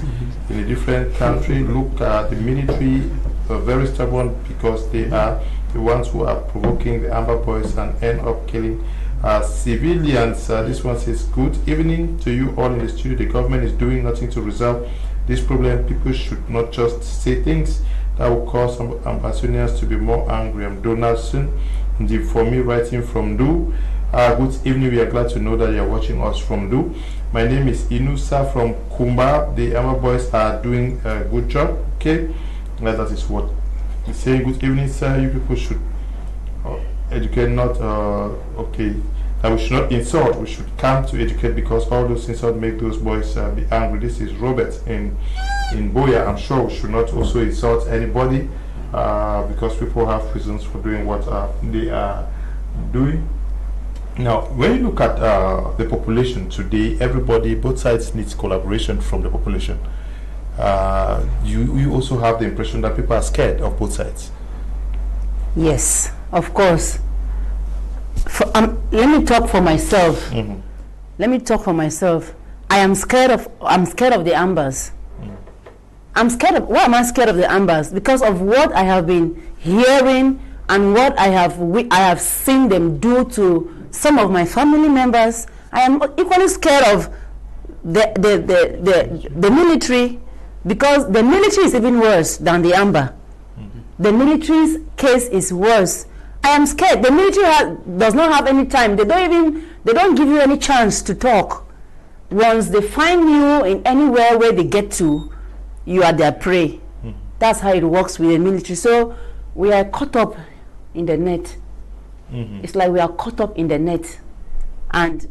in a different country? Look, the military are very stubborn because they are the ones who are provoking the Amber Boys and end up killing civilians. This one says, good evening to you all in the studio. The government is doing nothing to resolve this problem. People should not just say things that will cause some Ambazonians to be more angry. I'm Donaldson, for me, writing from Du. Good evening. We are glad to know that you are watching us from Du. My name is Inusa from Kumba. The Amber Boys are doing a good job. Okay, that is what he's saying. Good evening, sir. You people should educate, not okay. That we should not insult. We should come to educate, because all those insults make those boys be angry. This is Robert in Boya. I'm sure we should not also insult anybody because people have reasons for doing what they are doing. Now, when you look at the population today, everybody, both sides needs collaboration from the population. You also have the impression that people are scared of both sides. Yes, of course. Let me talk for myself. Let me talk for myself. I'm scared of the Ambers. I'm scared of, why am I scared of the Ambers? Because of what I have been hearing and what I have seen them do to some of my family members. I am equally scared of the military, because the military is even worse than the amber. The military's case is worse. I am scared. The military does not have any time. They don't give you any chance to talk. Once they find you in anywhere where they get to, you are their prey. That's how it works with the military. So we are caught up in the net. It's like we are caught up in the net, and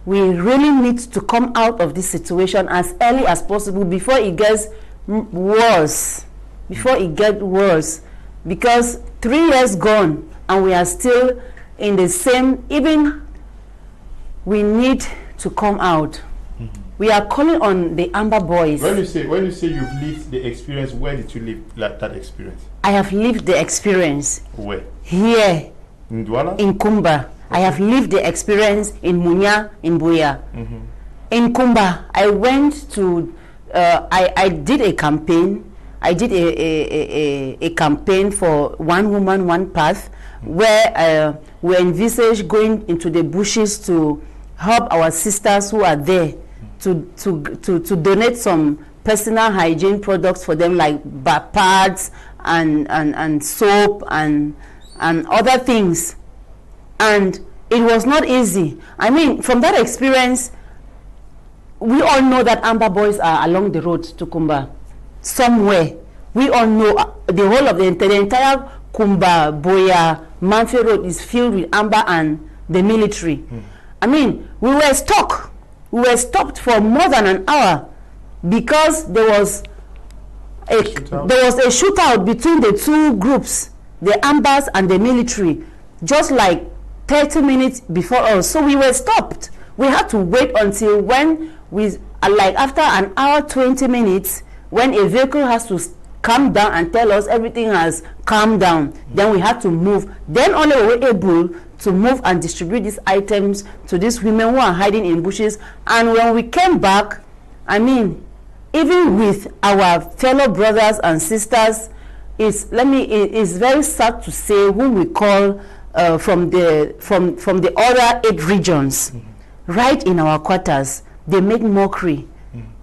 we really need to come out of this situation as early as possible before it gets worse. Before it gets worse, because 3 years gone and we are still in the same. Even we need to come out. We are calling on the Amber Boys. When you say you've lived the experience, where did you live that experience? I have lived the experience. Where? Here. In Douala? In Kumba. I have lived the experience in Munya, in Buea. In Kumba, I went to, I did a campaign. I did a campaign for One Woman, One Path, where we envisaged going into the bushes to help our sisters who are there to donate some personal hygiene products for them, like pads and soap and other things. And it was not easy. I mean, from that experience, we all know that Amber Boys are along the road to Kumba. Somewhere. We all know the whole of the entire Kumba, Boya, Manfe Road is filled with Amber and the military. I mean, we were stuck. We were stopped for more than an hour because there was a shootout between the two groups, the Ambers and the military, just like 30 minutes before us. So we were stopped. We had to wait until when like after an hour, 20 minutes, when a vehicle has to calm down and tell us everything has calmed down, then we had to move. Then only we were able to move and distribute these items to these women who are hiding in bushes. And when we came back, I mean, even with our fellow brothers and sisters, it's very sad to say whom we call from the other 8 regions, right in our quarters, they make mockery.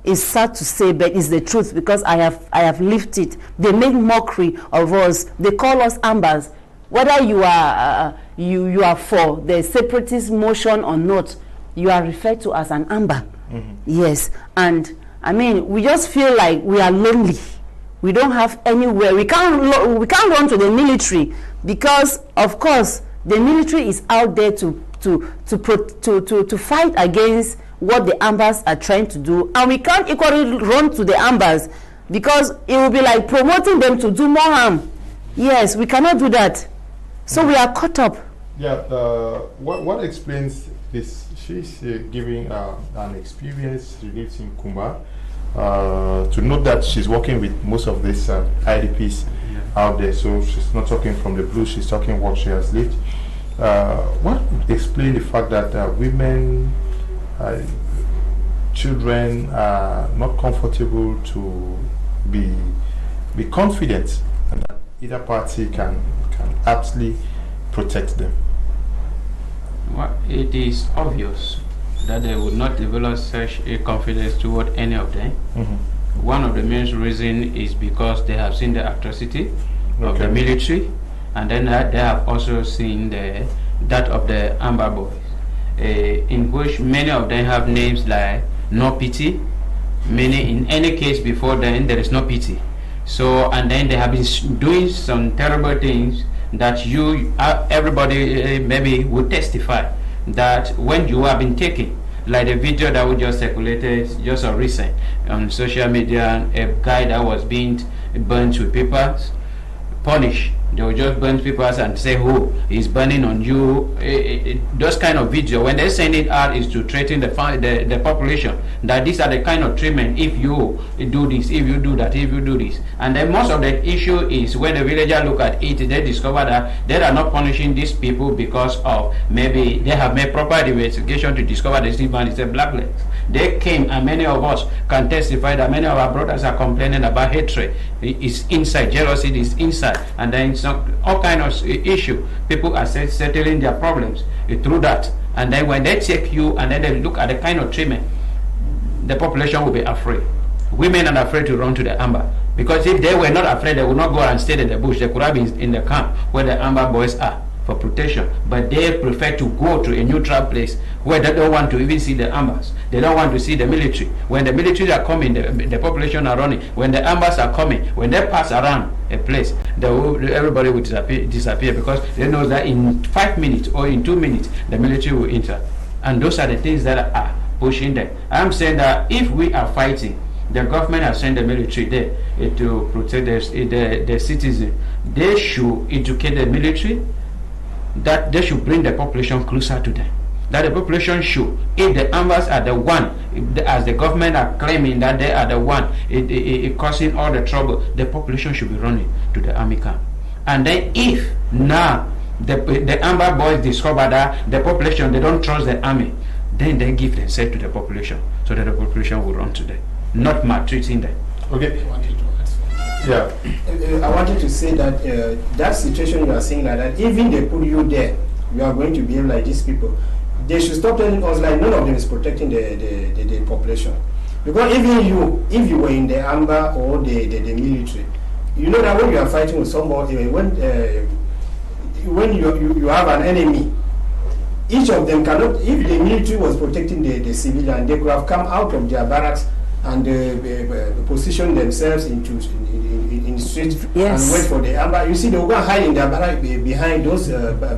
It's sad to say, but it's the truth, because I have lived it. They make mockery of us. They call us Ambers. Whether you are you are for the separatist motion or not, you are referred to as an Amber. Yes, and I mean, we just feel like we are lonely. We don't have anywhere. We can't run to the military because, of course, the military is out there to fight against what the Ambers are trying to do, and we can't equally run to the Ambers because it will be like promoting them to do more harm. Yes, we cannot do that. So we are caught up. Yeah, what explains this? She's giving an experience she lives in Kumba. To note that she's working with most of these IDPs out there, so she's not talking from the blue, she's talking what she has lived. What would explain the fact that women, children are not comfortable to be confident that either party can aptly protect them? Well, it is obvious that they would not develop such a confidence toward any of them. One of the main reasons is because they have seen the atrocity of the military, and then they have also seen that of the Amber Boys, in which many of them have names like No Pity, meaning in any case before then there is no pity. So, and then they have been doing some terrible things that everybody maybe would testify that when you have been taken, like the video that we just circulated just recent on social media, a guy that was being burnt with papers, punished. They will just burn papers and say, "Oh, he's burning on you." Those kind of video, when they send it out, is to threaten the population that these are the kind of treatment if you do this, if you do that, if you do this. And then most of the issue is when the villagers look at it, they discover that they are not punishing these people because of maybe they have made proper investigation to discover this man is a blackleg. They came, and many of us can testify that many of our brothers are complaining about hatred. It's inside, jealousy is inside, and then all kind of issue. People are settling their problems through that. And then when they take you and then they look at the kind of treatment the population will be afraid. Women are afraid to run to the amber, because if they were not afraid, they would not go and stay in the bush. They could have been in the camp where the amber boys are for protection, but they prefer to go to a neutral place where they don't want to even see the ambers. They don't want to see the military. When the military are coming, the population are running. When the ambers are coming, when they pass around a place, everybody will disappear, because they know that in 5 minutes or in 2 minutes the military will enter. And those are the things that are pushing them. I'm saying that if we are fighting, the government has sent the military there to protect the citizens. They should educate the military, that they should bring the population closer to them. That the population should, if the ambers are the one, as the government are claiming that they are the one causing all the trouble, the population should be running to the army camp. And then if now the amber boys discover that the population, they don't trust the army, then they give themselves to the population, so that the population will run to them, not maltreating them. Okay. Yeah. I wanted to say that that situation you are saying like that, even they put you there, you are going to behave like these people. They should stop telling us like none of them is protecting the population. Because even you, if you were in the amber or the military, you know that when you are fighting with somebody, when you have an enemy, each of them cannot, if the military was protecting the civilian, they could have come out of their barracks and position themselves in the street, yes, and wait for the amber. You see, they will go and hide in their barrack behind those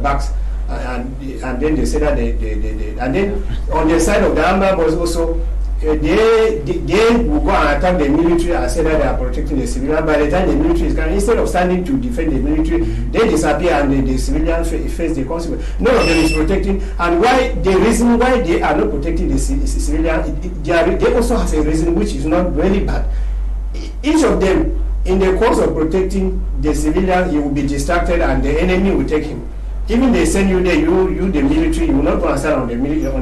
backs, and then they say that and then on the side of the amber was also they will go and attack the military and say that they are protecting the civilian. By the time the military is coming, instead of standing to defend the military, they disappear and the civilian face the consequence. None of them is protecting. And why the reason why they are not protecting the civilian, they also have a reason which is not really bad. Each of them, in the course of protecting the civilian, he will be distracted and the enemy will take him. Even they send you there, you the military, you will not go and stand on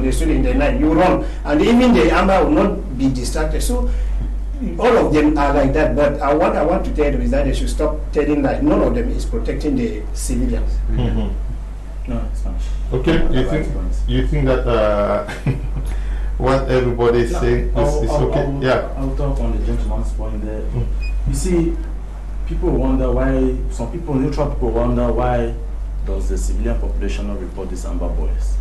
the street in the night, you run, and even the amber will not be distracted. So all of them are like that. But what I want to tell them is that they should stop telling that none of them is protecting the civilians. Mm-hmm. No, it's not. Okay, you think that what everybody is saying is okay? I'll talk on the gentleman's point there. You see, people wonder why, some people, neutral people wonder why does the civilian population not report these amber boys?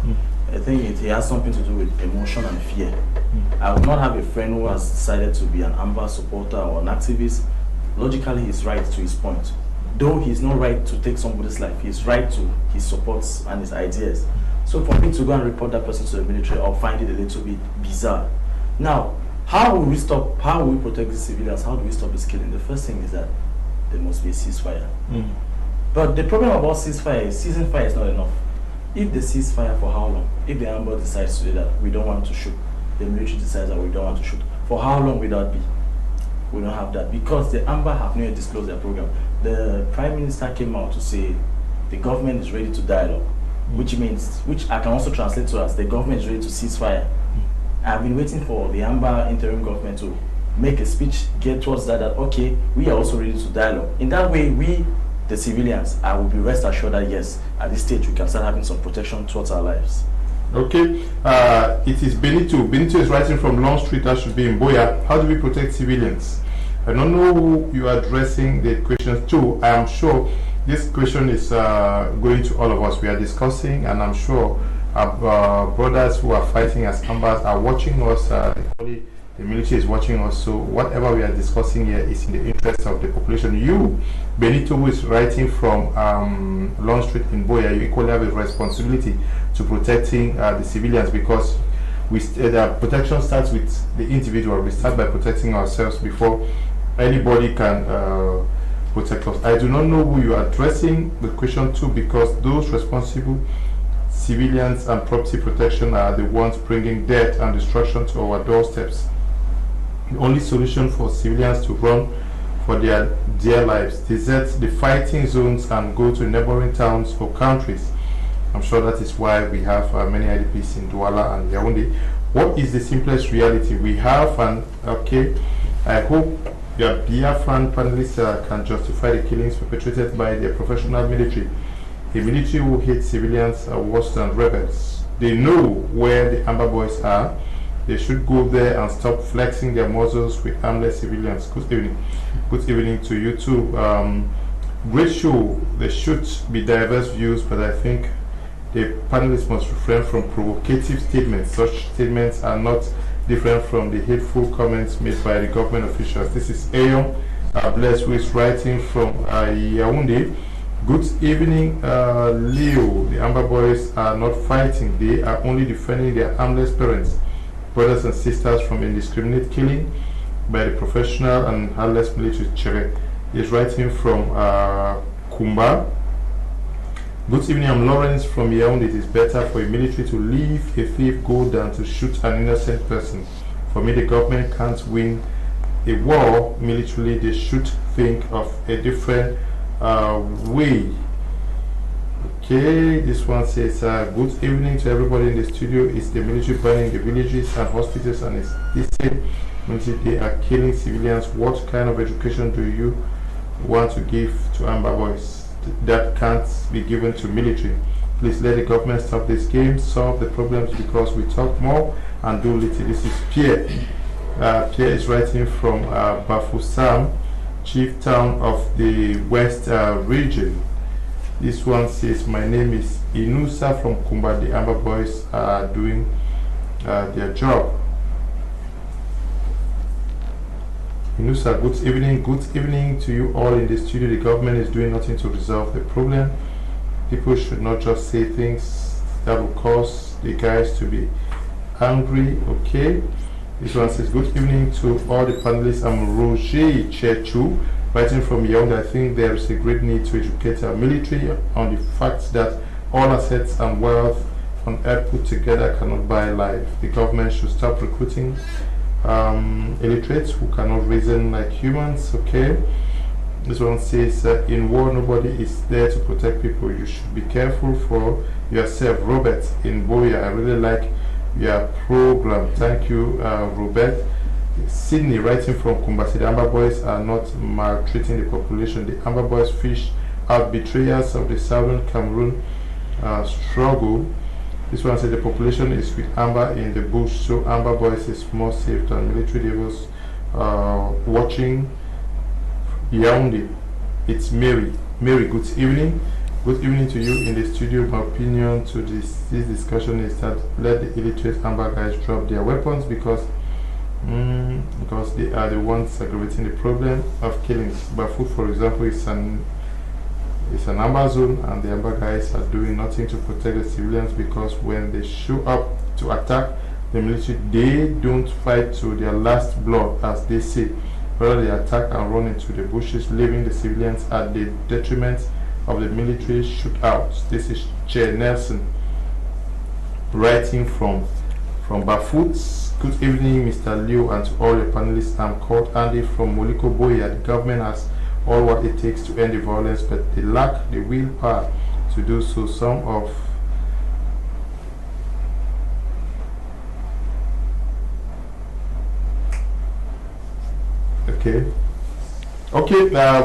I think it has something to do with emotion and fear. I would not have a friend who has decided to be an amber supporter or an activist. Logically, he's right to his point. Though he's not right to take somebody's life, he's right to his supports and his ideas. So for me to go and report that person to the military, I'll find it a little bit bizarre. Now, how will we protect the civilians? How do we stop this killing? The first thing is that there must be a ceasefire. But the problem about ceasefire is ceasefire is not enough. If they cease fire, for how long? If the amber decides to do that, we don't want to shoot. The military decides that we don't want to shoot. For how long will that be? We don't have that because the amber have not yet disclosed their program. The Prime Minister came out to say the government is ready to dialogue, which I can also translate to as the government is ready to cease fire. I've been waiting for the amber interim government to make a speech, get towards that okay, we are also ready to dialogue. In that way, we, the civilians, I will be rest assured that yes, at this stage we can start having some protection towards our lives. Okay, it is Benito. Benito is writing from Long Street, that should be in Boya. How do we protect civilians? I don't know who you are addressing the questions to. I am sure this question is going to all of us. We are discussing, and I'm sure our brothers who are fighting as ambers are watching us. The military is watching us, so whatever we are discussing here is in the interest of the population. You, Benito, who is writing from Long Street in Boya, you equally have a responsibility to protecting the civilians, because the protection starts with the individual. We start by protecting ourselves before anybody can protect us. I do not know who you are addressing the question to, because those responsible civilians and property protection are the ones bringing death and destruction to our doorsteps. The only solution for civilians to run for their dear lives, desert the fighting zones and go to neighboring towns or countries. I'm sure that is why we have many IDPs in Douala and Yaoundé. What is the simplest reality we have? And okay, I hope your Biafran panelists can justify the killings perpetrated by the professional military. The military who hate civilians are worse than rebels. They know where the amber boys are. They should go there and stop flexing their muscles with harmless civilians. Good evening. Good evening to you too. Great show. There should be diverse views, but I think the panelists must refrain from provocative statements. Such statements are not different from the hateful comments made by the government officials. This is Ayon Bless, who is writing from Yaoundé. Good evening, Leo. The Amber Boys are not fighting. They are only defending their harmless parents, brothers and sisters from indiscriminate killing by the professional and harmless military. Chere is writing from Kumba. Good evening, I'm Lawrence from Yaoundé. It is better for a military to leave a thief go than to shoot an innocent person. For me, the government can't win a war militarily. They should think of a different way. Okay, this one says, good evening to everybody in the studio. Is the military burning the villages and hospitals, and is this same military they are killing civilians? What kind of education do you want to give to Amber Boys that can't be given to military? Please let the government stop this game, solve the problems, because we talk more and do little. This is Pierre. Pierre is writing from Bafoussam, chief town of the West region. This one says, my name is Inusa from Kumba. The Amber Boys are doing their job. Inusa, good evening. Good evening to you all in the studio. The government is doing nothing to resolve the problem. People should not just say things that will cause the guys to be angry. Okay. This one says, good evening to all the panelists. I'm Roger Chechu, writing from Yaoundé. I think there is a great need to educate our military on the fact that all assets and wealth on earth put together cannot buy life. The government should stop recruiting illiterates who cannot reason like humans. Okay. This one says, in war nobody is there to protect people. You should be careful for yourself. Robert in Boya, I really like your program. Thank you, Robert. Sydney writing from Kumbasi. The Amber Boys are not maltreating the population. The Amber Boys fish out betrayers of the southern Cameroon struggle. This one said the population is with Amber in the bush, so Amber Boys is more safe than military devils. Watching Yaoundé. It's Mary. Mary, good evening. Good evening to you in the studio. My opinion to this discussion is that let the illiterate Amber guys drop their weapons because they are the ones aggravating the problem of killings. Bafoot, for example, is an Amber zone, and the Amber guys are doing nothing to protect the civilians, because when they show up to attack the military, they don't fight to their last blood, as they say. Rather, they attack and run into the bushes, leaving the civilians at the detriment of the military shootouts. This is Chair Nelson writing from Bafoot. Good evening, Mr. Leo, and to all your panelists. I'm called Andy from Moliko Boya. The government has all what it takes to end the violence, but they lack the willpower to do so. Some of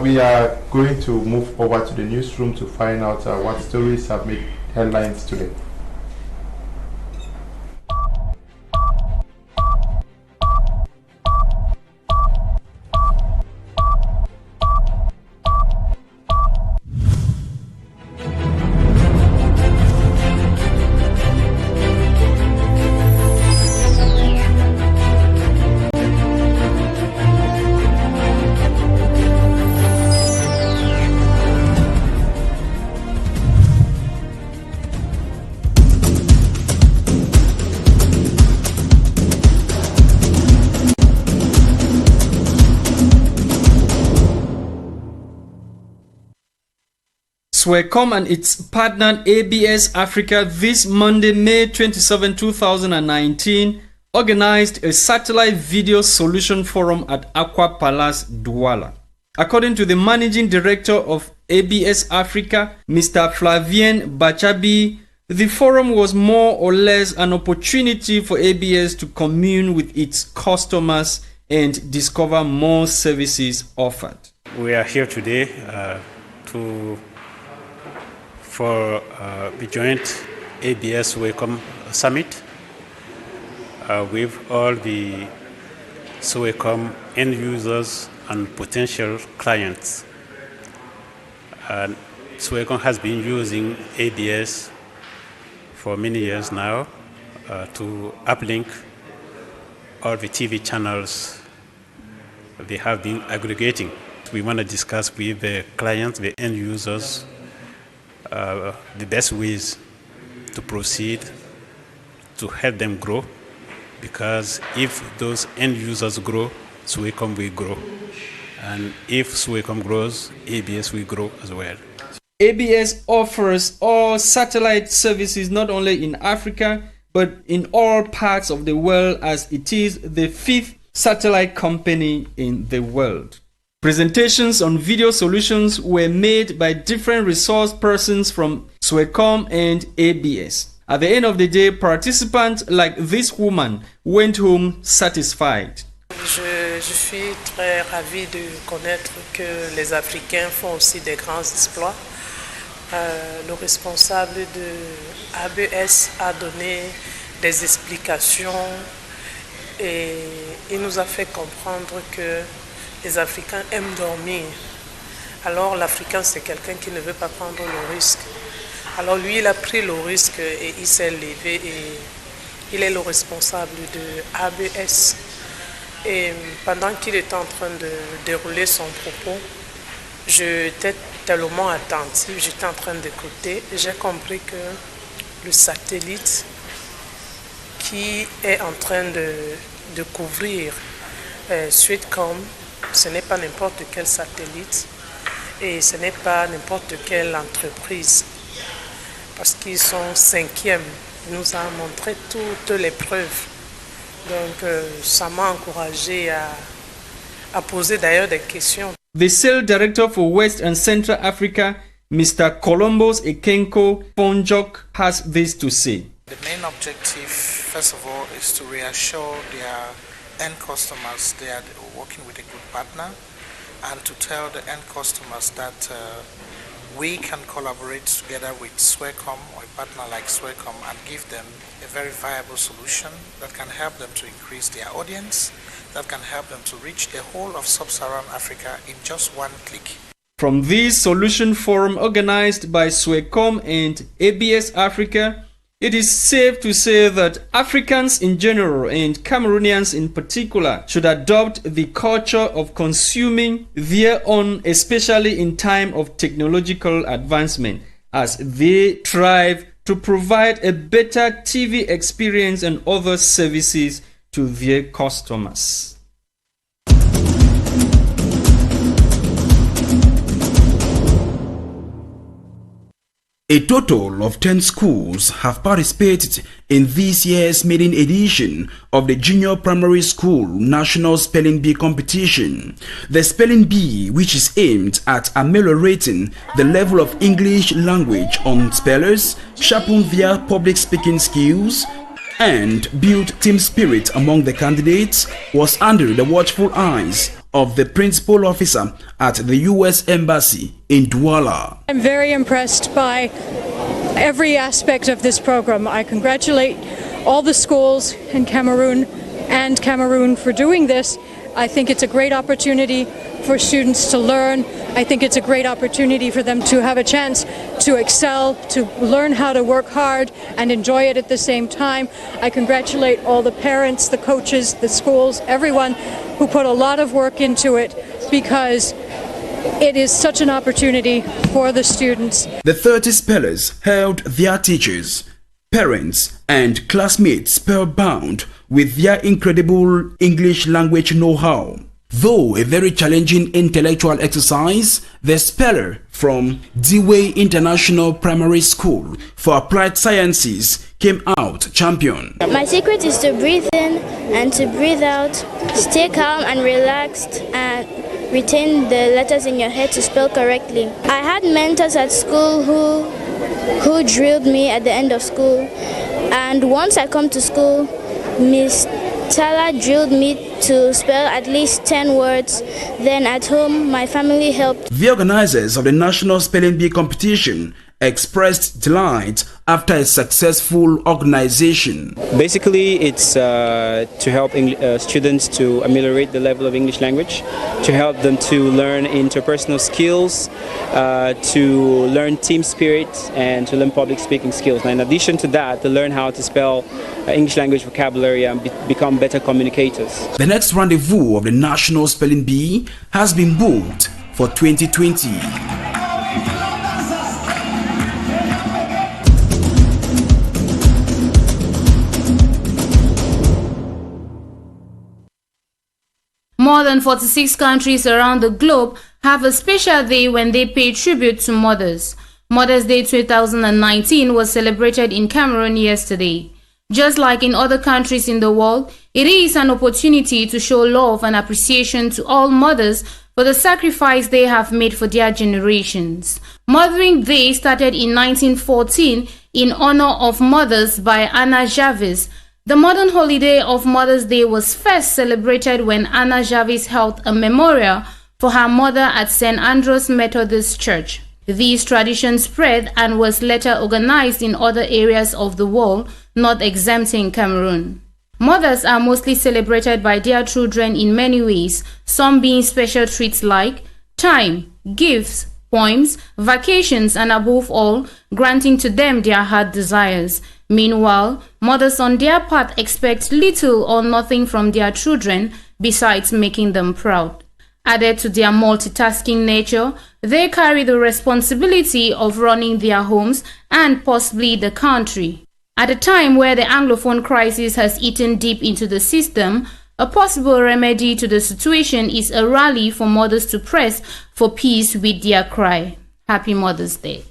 we are going to move over to the newsroom to find out what stories have made headlines today. Swecom and its partner ABS Africa this Monday, May 27, 2019, organized a satellite video solution forum at Aqua Palace, Douala. According to the managing director of ABS Africa, Mr. Flavien Bachabi, the forum was more or less an opportunity for ABS to commune with its customers and discover more services offered. We are here today for the joint ABS Welcome Summit. with all the SOECOM end users and potential clients. SOECOM has been using ABS for many years now to uplink all the TV channels they have been aggregating. We want to discuss with the clients, the end users, the best ways to proceed to help them grow, because if those end users grow, SOECOM will grow. And if SOECOM grows, ABS will grow as well. ABS offers all satellite services not only in Africa, but in all parts of the world, as it is the 5th satellite company in the world. Presentations on video solutions were made by different resource persons from SOECOM and ABS. At the end of the day, participants like this woman went home satisfied. Je suis très ravie de connaître que les Africains font aussi des grands exploits. Le responsable de ABS a donné des explications et il nous a fait comprendre que les Africains aiment dormir. Alors l'Africain, c'est quelqu'un qui ne veut pas prendre le risque. Alors lui, il a pris le risque et il s'est levé et il est le responsable de ABS. Et pendant qu'il était en train de dérouler son propos, j'étais tellement attentive, j'étais en train d'écouter et j'ai compris que le satellite qui est en train de couvrir SOECOM, ce n'est pas n'importe quel satellite et ce n'est pas n'importe quelle entreprise, parce qu'ils sont 5e. Il nous a montré toutes les preuves. Donc ça m'a encouragé à poser d'ailleurs des questions. The Sales Director for West and Central Africa, Mr. Columbus Ekenko Ponjok, has this to say. The main objective, first of all, is to reassure their end customers they are working with a good partner, and to tell the end customers that we can collaborate together with SOECOM or a partner like SOECOM and give them a very viable solution that can help them to increase their audience, that can help them to reach the whole of sub-Saharan Africa in just one click. From this solution forum organized by SOECOM and ABS Africa, it is safe to say that Africans in general and Cameroonians in particular should adopt the culture of consuming their own, especially in time of technological advancement, as they strive to provide a better TV experience and other services to their customers. A total of 10 schools have participated in this year's maiden edition of the Junior Primary School National Spelling Bee Competition. The Spelling Bee, which is aimed at ameliorating the level of English language on spellers, sharpen their public speaking skills, and build team spirit among the candidates, was under the watchful eyes of the principal officer at the U.S. Embassy in Douala. I'm very impressed by every aspect of this program. I congratulate all the schools in Cameroon for doing this. I think it's a great opportunity for students to learn. I think it's a great opportunity for them to have a chance to excel, to learn how to work hard and enjoy it at the same time. I congratulate all the parents, the coaches, the schools, everyone who put a lot of work into it, because it is such an opportunity for the students. The 30 spellers held their teachers, parents, and classmates spellbound with their incredible English language know-how. Though a very challenging intellectual exercise, the speller from Dewey International Primary School for Applied Sciences came out champion. My secret is to breathe in and to breathe out, stay calm and relaxed, and retain the letters in your head to spell correctly. I had mentors at school who drilled me at the end of school, and once I come to school, Miss Tala drilled me to spell at least 10 words. Then at home, my family helped. The organizers of the National Spelling Bee competition expressed delight after a successful organization. Basically, it's to help students to ameliorate the level of English language, to help them to learn interpersonal skills, to learn team spirit, and to learn public speaking skills. Now, in addition to that, to learn how to spell English language vocabulary and become better communicators. The next rendezvous of the National Spelling Bee has been booked for 2020. More than 46 countries around the globe have a special day when they pay tribute to mothers. Mother's Day 2019 was celebrated in Cameroon yesterday. Just like in other countries in the world, it is an opportunity to show love and appreciation to all mothers for the sacrifice they have made for their generations. Mothering Day started in 1914 in honor of mothers by Anna Jarvis. The modern holiday of Mother's Day was first celebrated when Anna Jarvis held a memorial for her mother at St. Andrew's Methodist Church. These traditions spread and was later organized in other areas of the world, not exempting Cameroon. Mothers are mostly celebrated by their children in many ways, some being special treats like time, gifts, poems, vacations, and above all, granting to them their heart desires. Meanwhile, mothers on their part expect little or nothing from their children besides making them proud. Added to their multitasking nature, they carry the responsibility of running their homes and possibly the country. At a time where the Anglophone crisis has eaten deep into the system, a possible remedy to the situation is a rally for mothers to press for peace with their cry. Happy Mother's Day.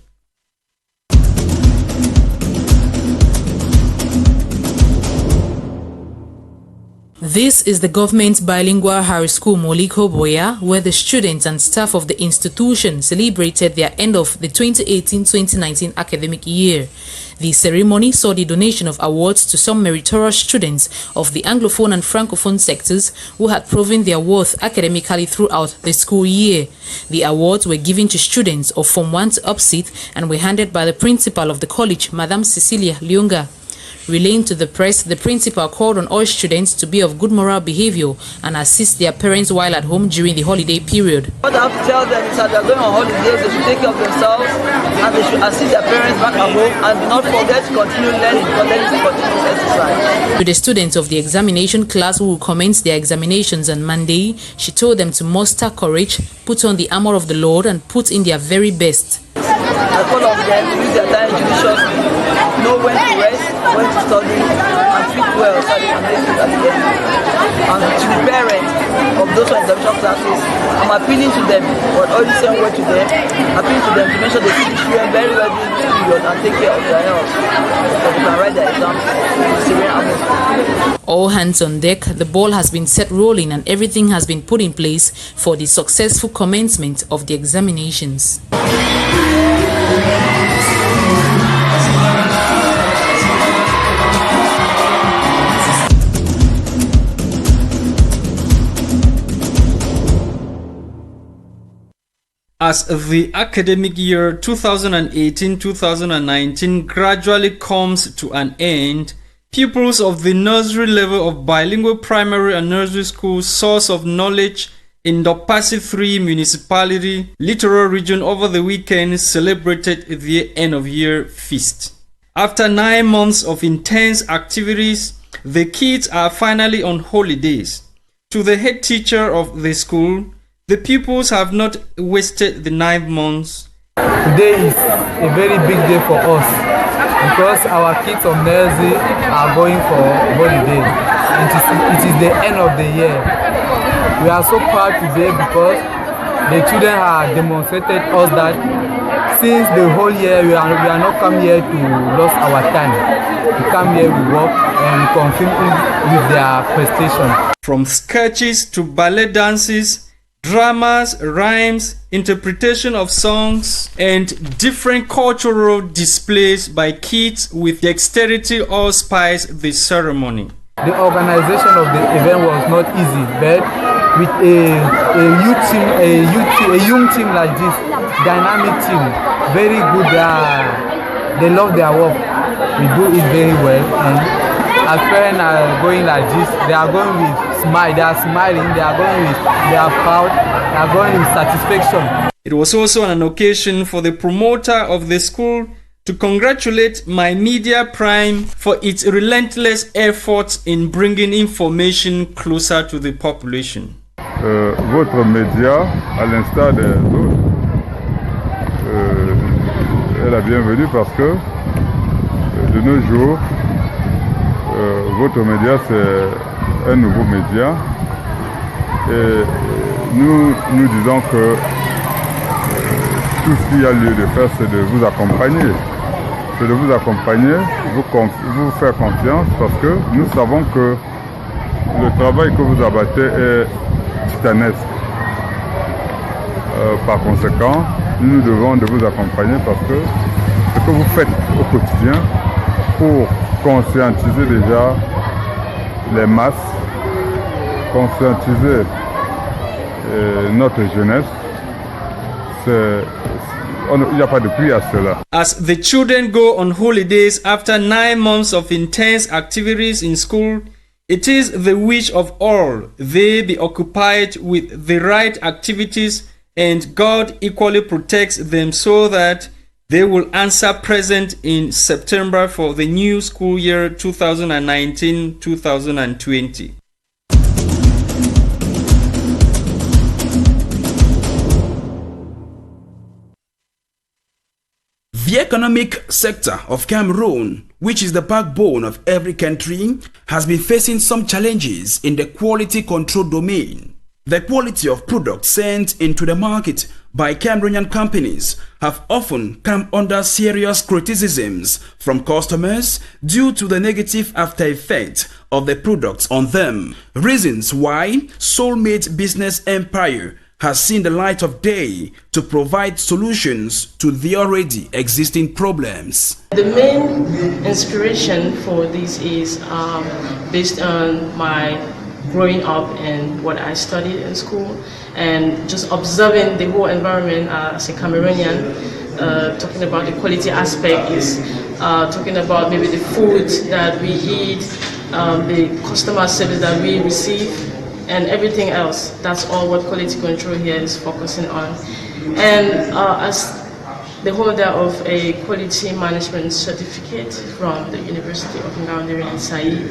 This is the government's bilingual high school Moliko Boya, where the students and staff of the institution celebrated their end of the 2018-2019 academic year. The ceremony saw the donation of awards to some meritorious students of the Anglophone and Francophone sectors who had proven their worth academically throughout the school year. The awards were given to students of Form 1 to Upsit and were handed by the principal of the college, Madame Cecilia Lyonga. Relaying to the press, the principal called on all students to be of good moral behavior and assist their parents while at home during the holiday period. What I have to tell them is that they are going on holidays, they should take care of themselves and they should assist their parents back at home and do not forget to continue learning because there is a continuous exercise. To the students of the examination class who will commence their examinations on Monday, she told them to muster courage, put on the armor of the Lord and put in their very best. I call on them to use their time judiciously, know when to rest, when to study, and treat well so they can make it at the end. And to the parents of those who are in examination classes, I'm appealing to them, but all the same word to them, appealing to them to make sure they see the children very well during this period and take care of their health so they can write their exams in serene atmosphere. All hands on deck, the ball has been set rolling and everything has been put in place for the successful commencement of the examinations. As the academic year 2018-2019 gradually comes to an end, pupils of the nursery level of bilingual primary and nursery school source of knowledge in the Dopasi 3 municipality, Littoral region over the weekend celebrated the end of year feast. After 9 months of intense activities, the kids are finally on holidays. To the head teacher of the school, the pupils have not wasted the 9 months. Today is a very big day for us because our kids of nursery are going for holiday. It is the end of the year. We are so proud today because the children have demonstrated us that since the whole year we are not come here to lose our time. We come here, we work and we continue with their prestation. From sketches to ballet dances, dramas, rhymes, interpretation of songs, and different cultural displays by kids with dexterity all spice the ceremony. The organization of the event was not easy, but with a young team like this, dynamic team, very good. They love their work. We do it very well, and as parents are going like this, they are going with smile. They are smiling. They are going with. They are proud. They are going with satisfaction. It was also an occasion for the promoter of the school to congratulate My Media Prime for its relentless efforts in bringing information closer to the population. Votre média, à l'instar des autres, est la bienvenue parce que de nos jours, votre média c'est un nouveau média et nous disons que tout ce qu'il y a lieu de faire, c'est de vous accompagner. C'est de vous accompagner, vous faire confiance parce que nous savons que le travail que vous abattez est titanesque. Par conséquent, nous devons de vous accompagner parce que ce que vous faites au quotidien pour conscientiser déjà les masses, conscientiser notre jeunesse, il n'y a pas de prix à cela. As the children go on holidays after 9 months of intense activities in school, it is the wish of all they be occupied with the right activities and God equally protects them so that they will answer present in September for the new school year 2019-2020. The economic sector of Cameroon, which is the backbone of every country, has been facing some challenges in the quality control domain. The quality of products sent into the market by Cameroonian companies have often come under serious criticisms from customers due to the negative after effect of the products on them. Reasons why Soulmate Business Empire has seen the light of day to provide solutions to the already existing problems. The main inspiration for this is based on my growing up and what I studied in school and just observing the whole environment as a Cameroonian. Talking about the quality aspect is talking about maybe the food that we eat, the customer service that we receive, and everything else. That's all what quality control here is focusing on. And as the holder of a quality management certificate from the University of Ngaoundéré in Saïd,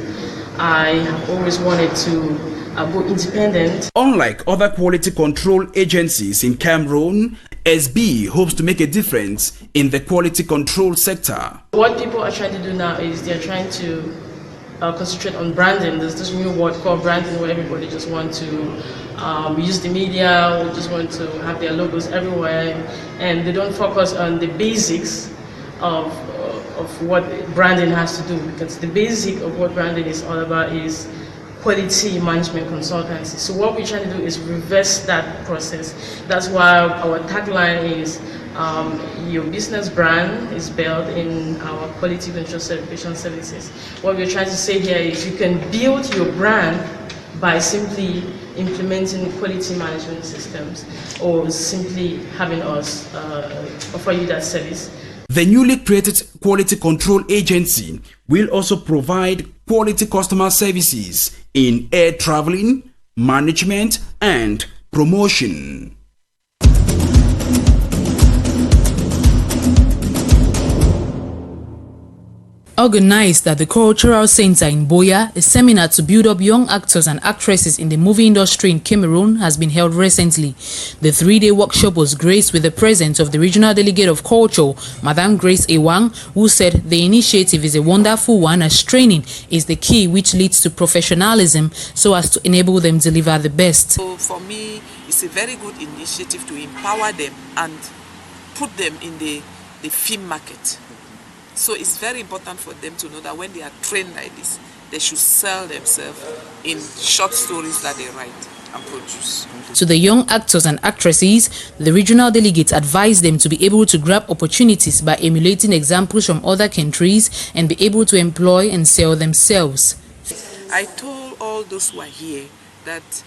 I have always wanted to go independent. Unlike other quality control agencies in Cameroon, SB hopes to make a difference in the quality control sector. What people are trying to do now is they're trying to concentrate on branding. There's this new word called branding where everybody just want to use the media or just want to have their logos everywhere, and they don't focus on the basics of what branding has to do, because the basic of what branding is all about is quality management consultancy. So what we're trying to do is reverse that process. That's why our tagline is your business brand is built in our quality control certification services. What we're trying to say here is you can build your brand by simply implementing quality management systems or simply having us offer you that service. The newly created Quality Control Agency will also provide quality customer services in air traveling, management, and promotion. Organized at the Cultural Center in Boya, a seminar to build up young actors and actresses in the movie industry in Cameroon has been held recently. The 3-day workshop was graced with the presence of the Regional Delegate of Culture, Madame Grace Ewang, who said the initiative is a wonderful one as training is the key which leads to professionalism so as to enable them to deliver the best. So for me, it's a very good initiative to empower them and put them in the film market. So it's very important for them to know that when they are trained like this, they should sell themselves in short stories that they write and produce. To the young actors and actresses, the regional delegates advised them to be able to grab opportunities by emulating examples from other countries and be able to employ and sell themselves. I told all those who are here that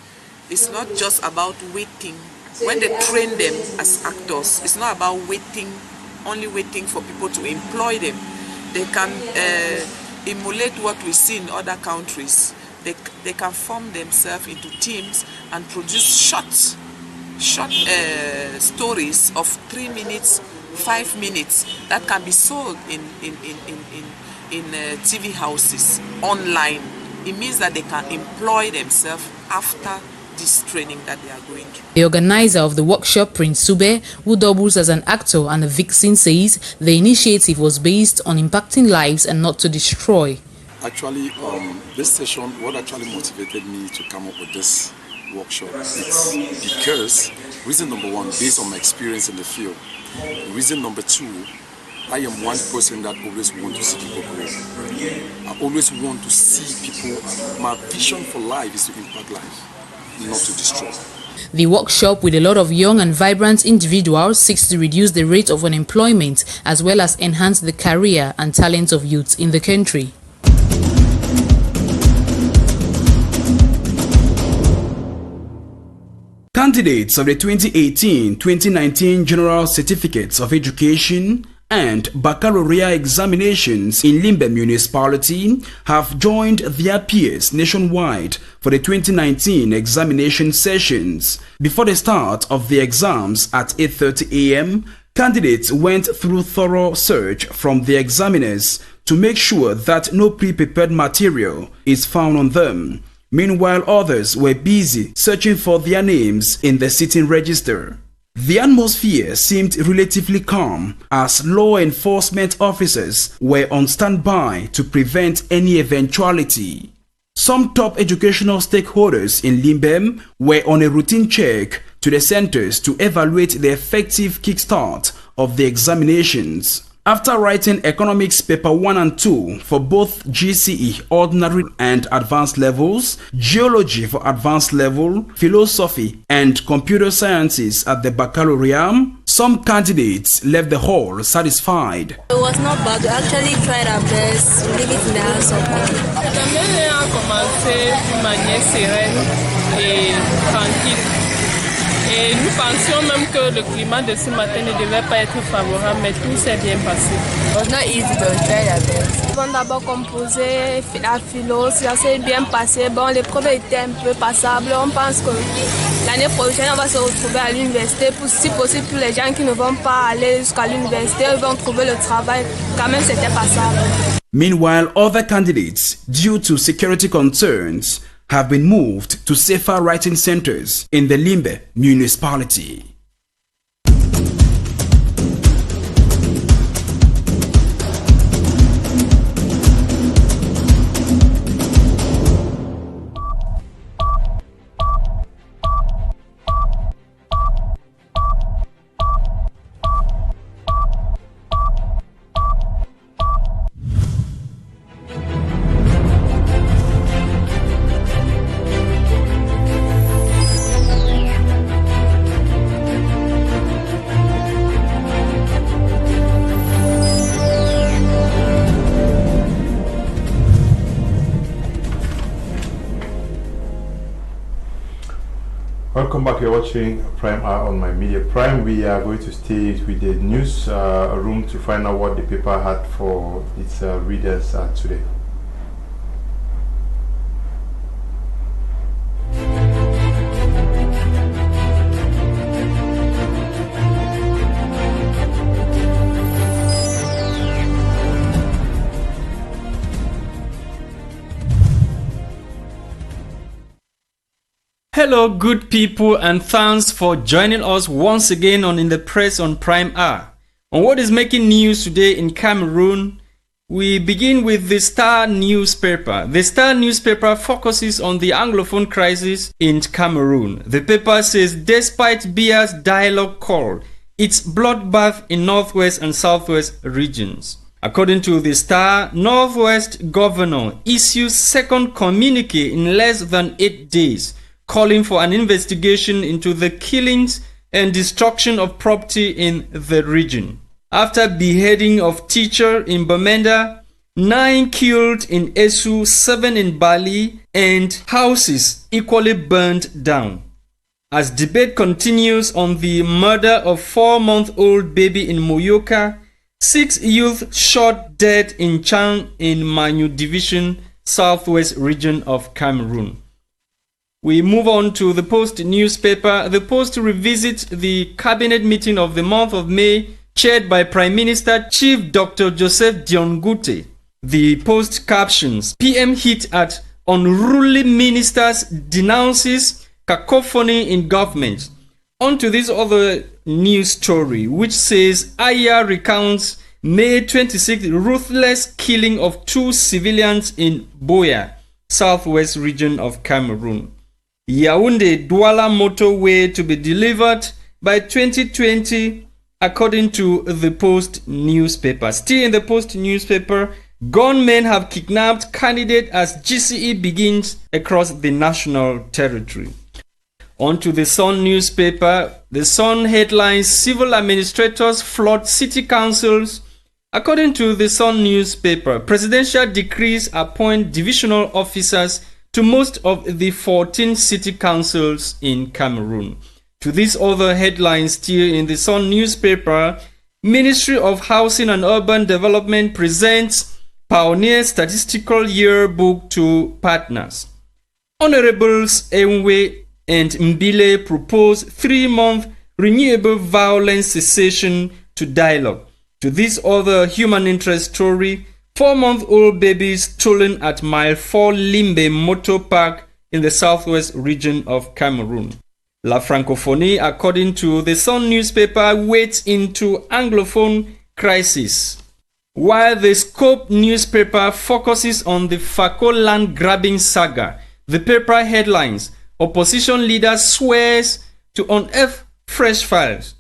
it's not just about waiting. When they train them as actors, it's not about waiting only waiting for people to employ them. They can emulate what we see in other countries. They can form themselves into teams and produce short stories of 3 minutes, 5 minutes that can be sold in TV houses online. It means that they can employ themselves after this training that they are going through. The organizer of the workshop, Prince Sube, who doubles as an actor and a vixen, says the initiative was based on impacting lives and not to destroy. Actually, this session, what actually motivated me to come up with this workshop, it's because reason number one, based on my experience in the field. Reason number two, I am one person that always want to see people grow. I always want to see people. My vision for life is to impact life, not to destroy. The workshop, with a lot of young and vibrant individuals, seeks to reduce the rate of unemployment as well as enhance the career and talent of youth in the country. Candidates of the 2018-2019 General Certificates of Education and Baccalaureate examinations in Limbe municipality have joined their peers nationwide for the 2019 examination sessions. Before the start of the exams at 8:30 a.m., candidates went through thorough search from the examiners to make sure that no pre-prepared material is found on them. Meanwhile, others were busy searching for their names in the sitting register. The atmosphere seemed relatively calm as law enforcement officers were on standby to prevent any eventuality. Some top educational stakeholders in Limbe were on a routine check to the centers to evaluate the effective kickstart of the examinations. After writing Economics Paper 1 and 2 for both GCE Ordinary and Advanced levels, Geology for Advanced level, Philosophy and Computer Sciences at the Baccalaureate, some candidates left the hall satisfied. It was not bad. We actually tried our best to leave it in the hands of God. Et nous pensions même que le climat de ce matin ne devait pas être favorable, mais tout s'est bien passé. It was not easy to try our best. Nous avons d'abord composé la philo, ça s'est bien passé. Bon, l'épreuve était un peu passable. On pense que l'année prochaine, on va se retrouver à l'université. Si possible, pour les gens qui ne vont pas aller jusqu'à l'université, ils vont trouver le travail. Quand même, c'était passable. Meanwhile, other candidates, due to security concerns, have been moved to safer writing centers in the Limbe municipality. Welcome back. You're watching Prime Hour on My Media Prime. We are going to stay with the news room to find out what the paper had for its readers today. Hello good people, and thanks for joining us once again on In the Press on Prime Hour. On what is making news today in Cameroon, we begin with the Star newspaper. The Star newspaper focuses on the Anglophone crisis in Cameroon. The paper says despite Bia's dialogue call, it's bloodbath in Northwest and Southwest regions. According to the Star, Northwest governor issues second communique in less than 8 days, calling for an investigation into the killings and destruction of property in the region. After beheading of teacher in Bamenda, 9 killed in Esu, 7 in Bali, and houses equally burned down. As debate continues on the murder of 4-month-old baby in Moyoka, 6 youth shot dead in Chang in Manyu Division, southwest region of Cameroon. We move on to the Post newspaper. The Post revisits the cabinet meeting of the month of May, chaired by Prime Minister Chief Dr. Joseph Diongute. The Post captions, PM hit at unruly ministers denounces cacophony in government. On to this other news story, which says Aya recounts May 26th ruthless killing of 2 civilians in Boya, southwest region of Cameroon. Yaoundé Douala motorway to be delivered by 2020, according to the Post newspaper. Still in the Post newspaper, gunmen have kidnapped candidate as GCE begins across the national territory. On to the Sun newspaper. The Sun headlines, civil administrators flood city councils. According to the Sun newspaper, presidential decrees appoint divisional officers to most of the 14 city councils in Cameroon. To these other headlines still in the Sun newspaper, Ministry of Housing and Urban Development presents Pioneer Statistical Yearbook to partners. Honorables Enwe and Mbile propose 3-month renewable violence cessation to dialogue. To this other human interest story, 4-month-old baby stolen at Mile 4 Limbe Motor Park in the southwest region of Cameroon. La Francophonie, according to the Sun newspaper, wades into Anglophone crisis. While the Scope newspaper focuses on the Fako land grabbing saga, the paper headlines, opposition leader swears to unearth fresh files.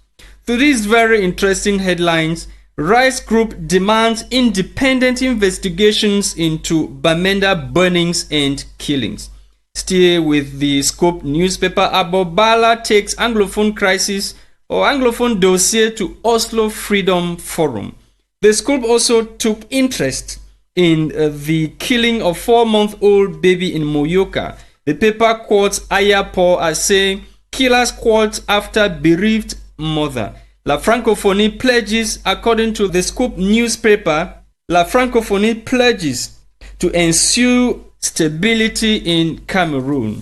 To these very interesting headlines, Rice Group demands independent investigations into Bamenda burnings and killings. Still with the Scope newspaper, Abobala takes Anglophone crisis or Anglophone dossier to Oslo Freedom Forum. The Scope also took interest in the killing of 4-month-old baby in Moyoka. The paper quotes Ayapo as saying, killers quote after bereaved mother. La Francophonie pledges, according to the Scoop newspaper, La Francophonie pledges to ensure stability in Cameroon.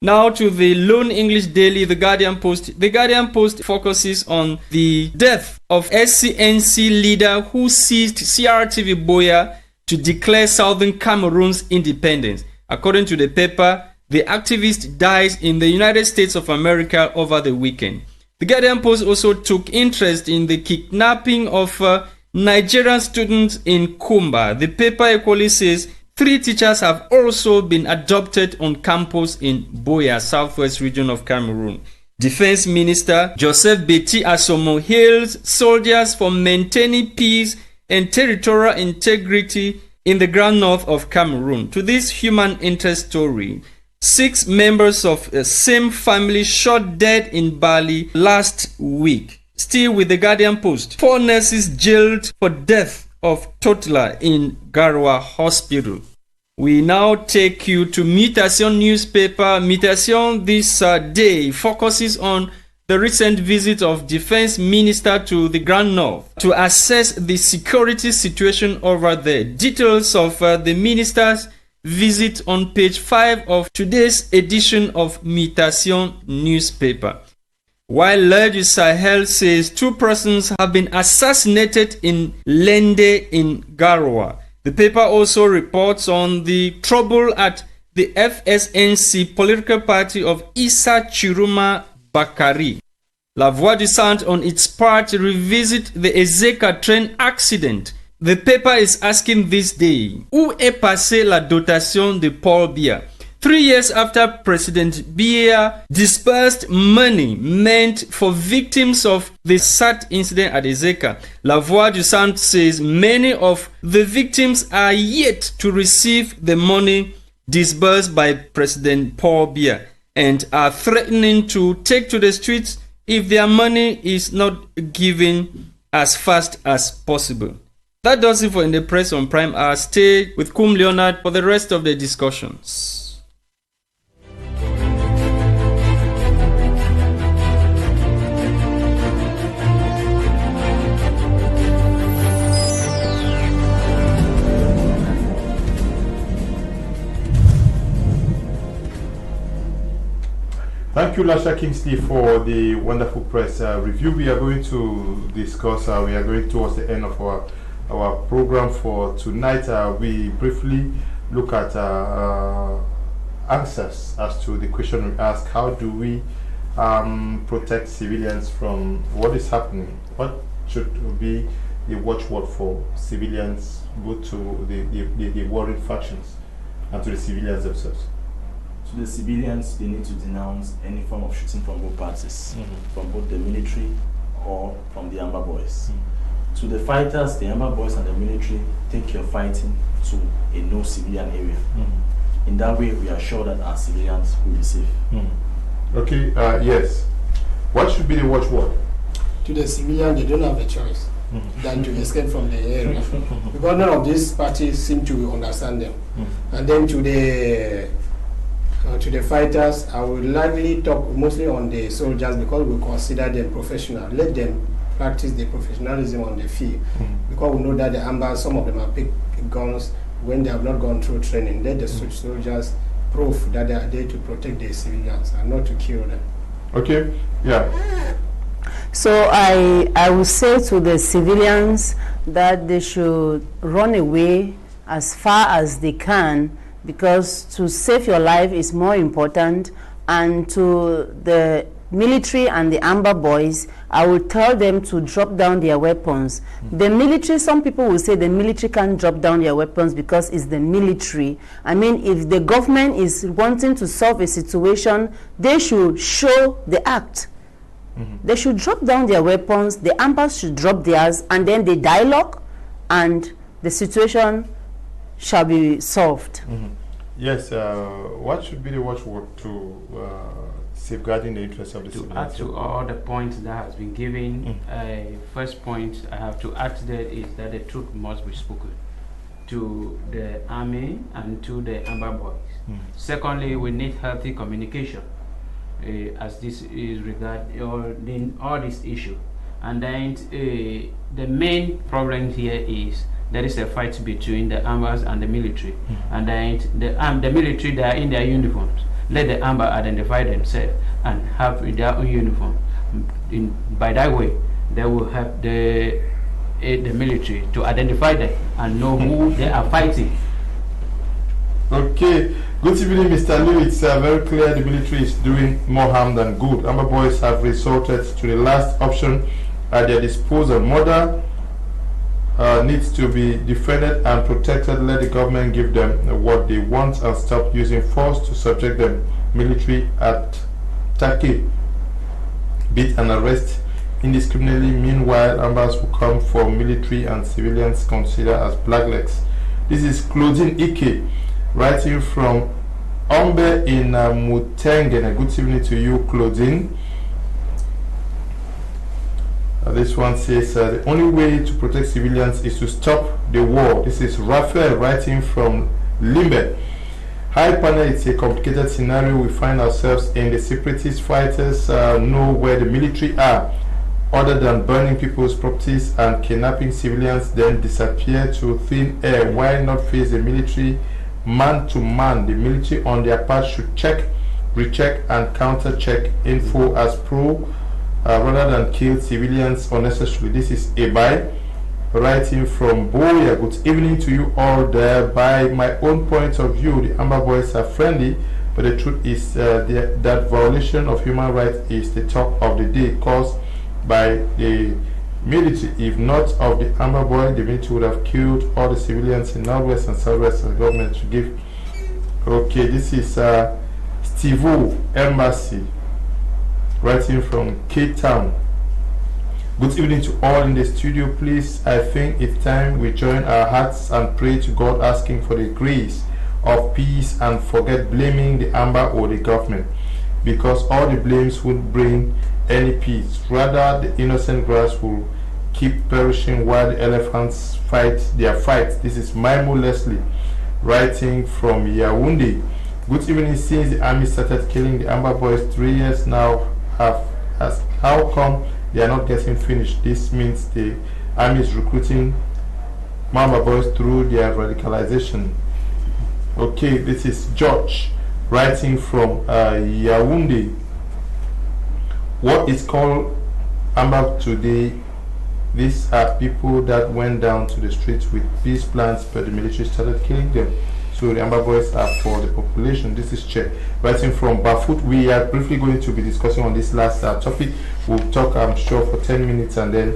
Now to the Lone English Daily, The Guardian Post. The Guardian Post focuses on the death of SCNC leader who seized CRTV Boya to declare Southern Cameroon's independence. According to the paper, the activist dies in the United States of America over the weekend. The Guardian Post also took interest in the kidnapping of Nigerian students in Kumba. The paper equally says 3 teachers have also been adopted on campus in Boya, southwest region of Cameroon. Defense Minister Joseph Beti Asomo hails soldiers for maintaining peace and territorial integrity in the Grand North of Cameroon. To this human interest story, 6 members of the same family shot dead in Bali last week. Still with the Guardian Post, 4 nurses jailed for death of toddler in Garwa Hospital. We now take you to Mutation newspaper. Mutation this day focuses on the recent visit of Defense Minister to the Grand North to assess the security situation over there. Details of the minister's visit on page 5 of today's edition of Mutation newspaper. While Le du Sahel says 2 persons have been assassinated in Limbe in Garwa. The paper also reports on the trouble at the FSNC political party of Issa Chiruma Bakari. La Voix du Centre on its part revisit the Ezeka train accident. The paper is asking this day, où est passée la dotation de Paul Biya? 3 years after President Biya dispersed money meant for victims of the sad incident at Ezeka, La Voix du Centre says many of the victims are yet to receive the money disbursed by President Paul Biya and are threatening to take to the streets if their money is not given as fast as possible. That does it for In the Press on Prime Hour. Stay with Kum Leonard for the rest of the discussions. you, Lasha Kingsley, for the wonderful press review. We are going to discuss, we are going towards the end of our program for tonight. We briefly look at answers as to the question we asked: how do we protect civilians from what is happening? What should be the watchword for civilians, both to the warring factions and to the civilians themselves? To the civilians, they need to denounce any form of shooting from both parties, from both the military or from the Amber Boys. To the fighters, the Amber Boys and the military, take your fighting to a no civilian area. In that way, we are sure that our civilians will be safe. Okay, yes. What should be the watchword? To the civilian, they don't have a choice than to escape from the area because none of these parties seem to understand them. And then to the fighters, I will likely talk mostly on the soldiers because we consider them professional. Let them practice the professionalism on the field because we know that the Ambers, some of them have picked guns when they have not gone through training. Let the soldiers prove that they are there to protect the civilians and not to kill them. Okay, yeah. So I would say to the civilians that they should run away as far as they can, because to save your life is more important. And to the military and the Amber Boys, I would tell them to drop down their weapons. The military, some people will say the military can't drop down their weapons because it's the military. I mean, if the government is wanting to solve a situation, they should show the act. They should drop down their weapons, the Ambers should drop theirs, and then they dialogue, and the situation shall be solved. Yes, what should be the watchword to safeguarding the interests of the civilians? To add to all the points that has been given, first point I have to add to that is that the truth must be spoken to the army and to the Amber Boys. Secondly, we need healthy communication as this is regarding all this issue. And then the main problem here is there is a fight between the Ambers and the military, and then the military, they are in their uniforms. Let the Amber identify themselves and have their own uniform. By that way, they will have the military to identify them and know who they are fighting. Okay, good evening, Mr. Liu. It's very clear the military is doing more harm than good. Amber Boys have resorted to the last option at their disposal. Murder needs to be defended and protected. Let the government give them what they want and stop using force to subject them. Military attack, beat and arrest indiscriminately. Meanwhile, Ambers will come for military and civilians considered as blacklegs. This is Claudine Ike, writing from Ombe in Mutengen. Good evening to you, Claudine. This one says the only way to protect civilians is to stop the war. This is Raphael, writing from Limbe. Hi panel, it's a complicated scenario we find ourselves in. The separatist fighters know where the military are, other than burning people's properties and kidnapping civilians, then disappear to thin air. Why not face the military man to man? The military on their part should check, recheck and counter-check info as pro rather than kill civilians unnecessarily. This is Ebai, writing from Boya. Good evening to you all there. By my own point of view, the Amber Boys are friendly, but the truth is that violation of human rights is the talk of the day caused by the military. If not of the Amber Boy, the military would have killed all the civilians in Northwest and Southwest, and the government should give. Okay, this is Steve Embassy, writing from Cape Town. Good evening to all in the studio. Please, I think it's time we join our hearts and pray to God, asking for the grace of peace and forget blaming the Amber or the government, because all the blames would bring any peace. Rather, the innocent grass will keep perishing while the elephants fight their fights. This is Maimo Leslie, writing from Yaoundé. Good evening. Since the army started killing the Amber Boys 3 years now, how come they are not getting finished? This means the army is recruiting Amber Boys through their radicalization. Okay, this is George, writing from Yaoundé. what is called Amba today, these are people that went down to the streets with peace plans, but the military started killing them. So the Amba boys are for the population. This is Che writing from Bafut. We are briefly going to be discussing on this last topic. We'll talk, I'm sure, for 10 minutes and then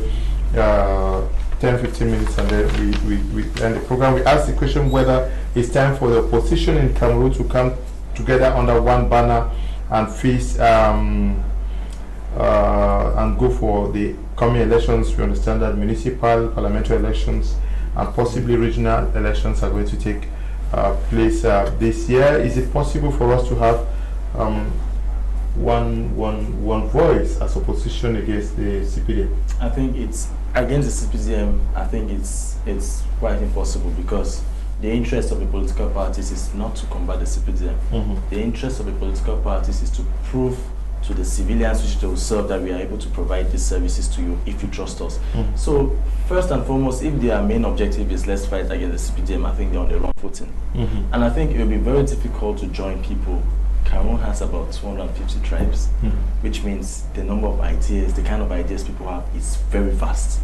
10-15 minutes, and then we end the program. We asked the question whether it's time for the opposition in Cameroon to come together under one banner and face and go for the coming elections. We understand that municipal, parliamentary elections, and possibly regional elections are going to take place this year. Is it possible for us to have one voice as opposition against the CPDM? I think it's against the CPDM. I think it's quite impossible, because the interest of the political parties is not to combat the CPDM. The interest of the political parties is to prove to the civilians which they will serve that we are able to provide these services to you if you trust us. So first and foremost, if their main objective is let's fight against the CPDM, I think they're on the wrong footing. And I think it will be very difficult to join people. Cameroon has about 250 tribes, which means the number of ideas, the kind of ideas people have is very vast.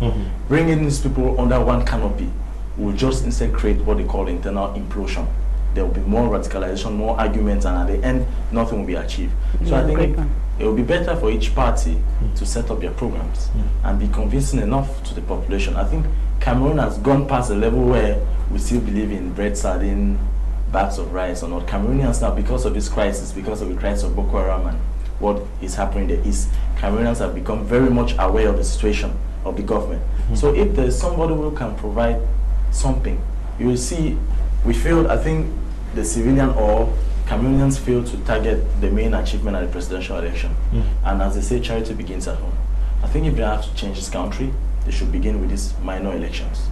Bringing these people under one canopy will just instead create what they call internal implosion. There will be more radicalization, more arguments, and at the end, nothing will be achieved. So I think it will be better for each party to set up their programs and be convincing enough to the population. I think Cameroon has gone past the level where we still believe in bread, sardine, bags of rice or not. Cameroonians now, because of this crisis, because of the crisis of Boko Haram and what is happening in the East, Cameroonians have become very much aware of the situation of the government. So if there's somebody who can provide something, you will see, we failed, I think the civilian or Cameroonians failed to target the main achievement at the presidential election. And as they say, charity begins at home. I think if they have to change this country, they should begin with these minor elections.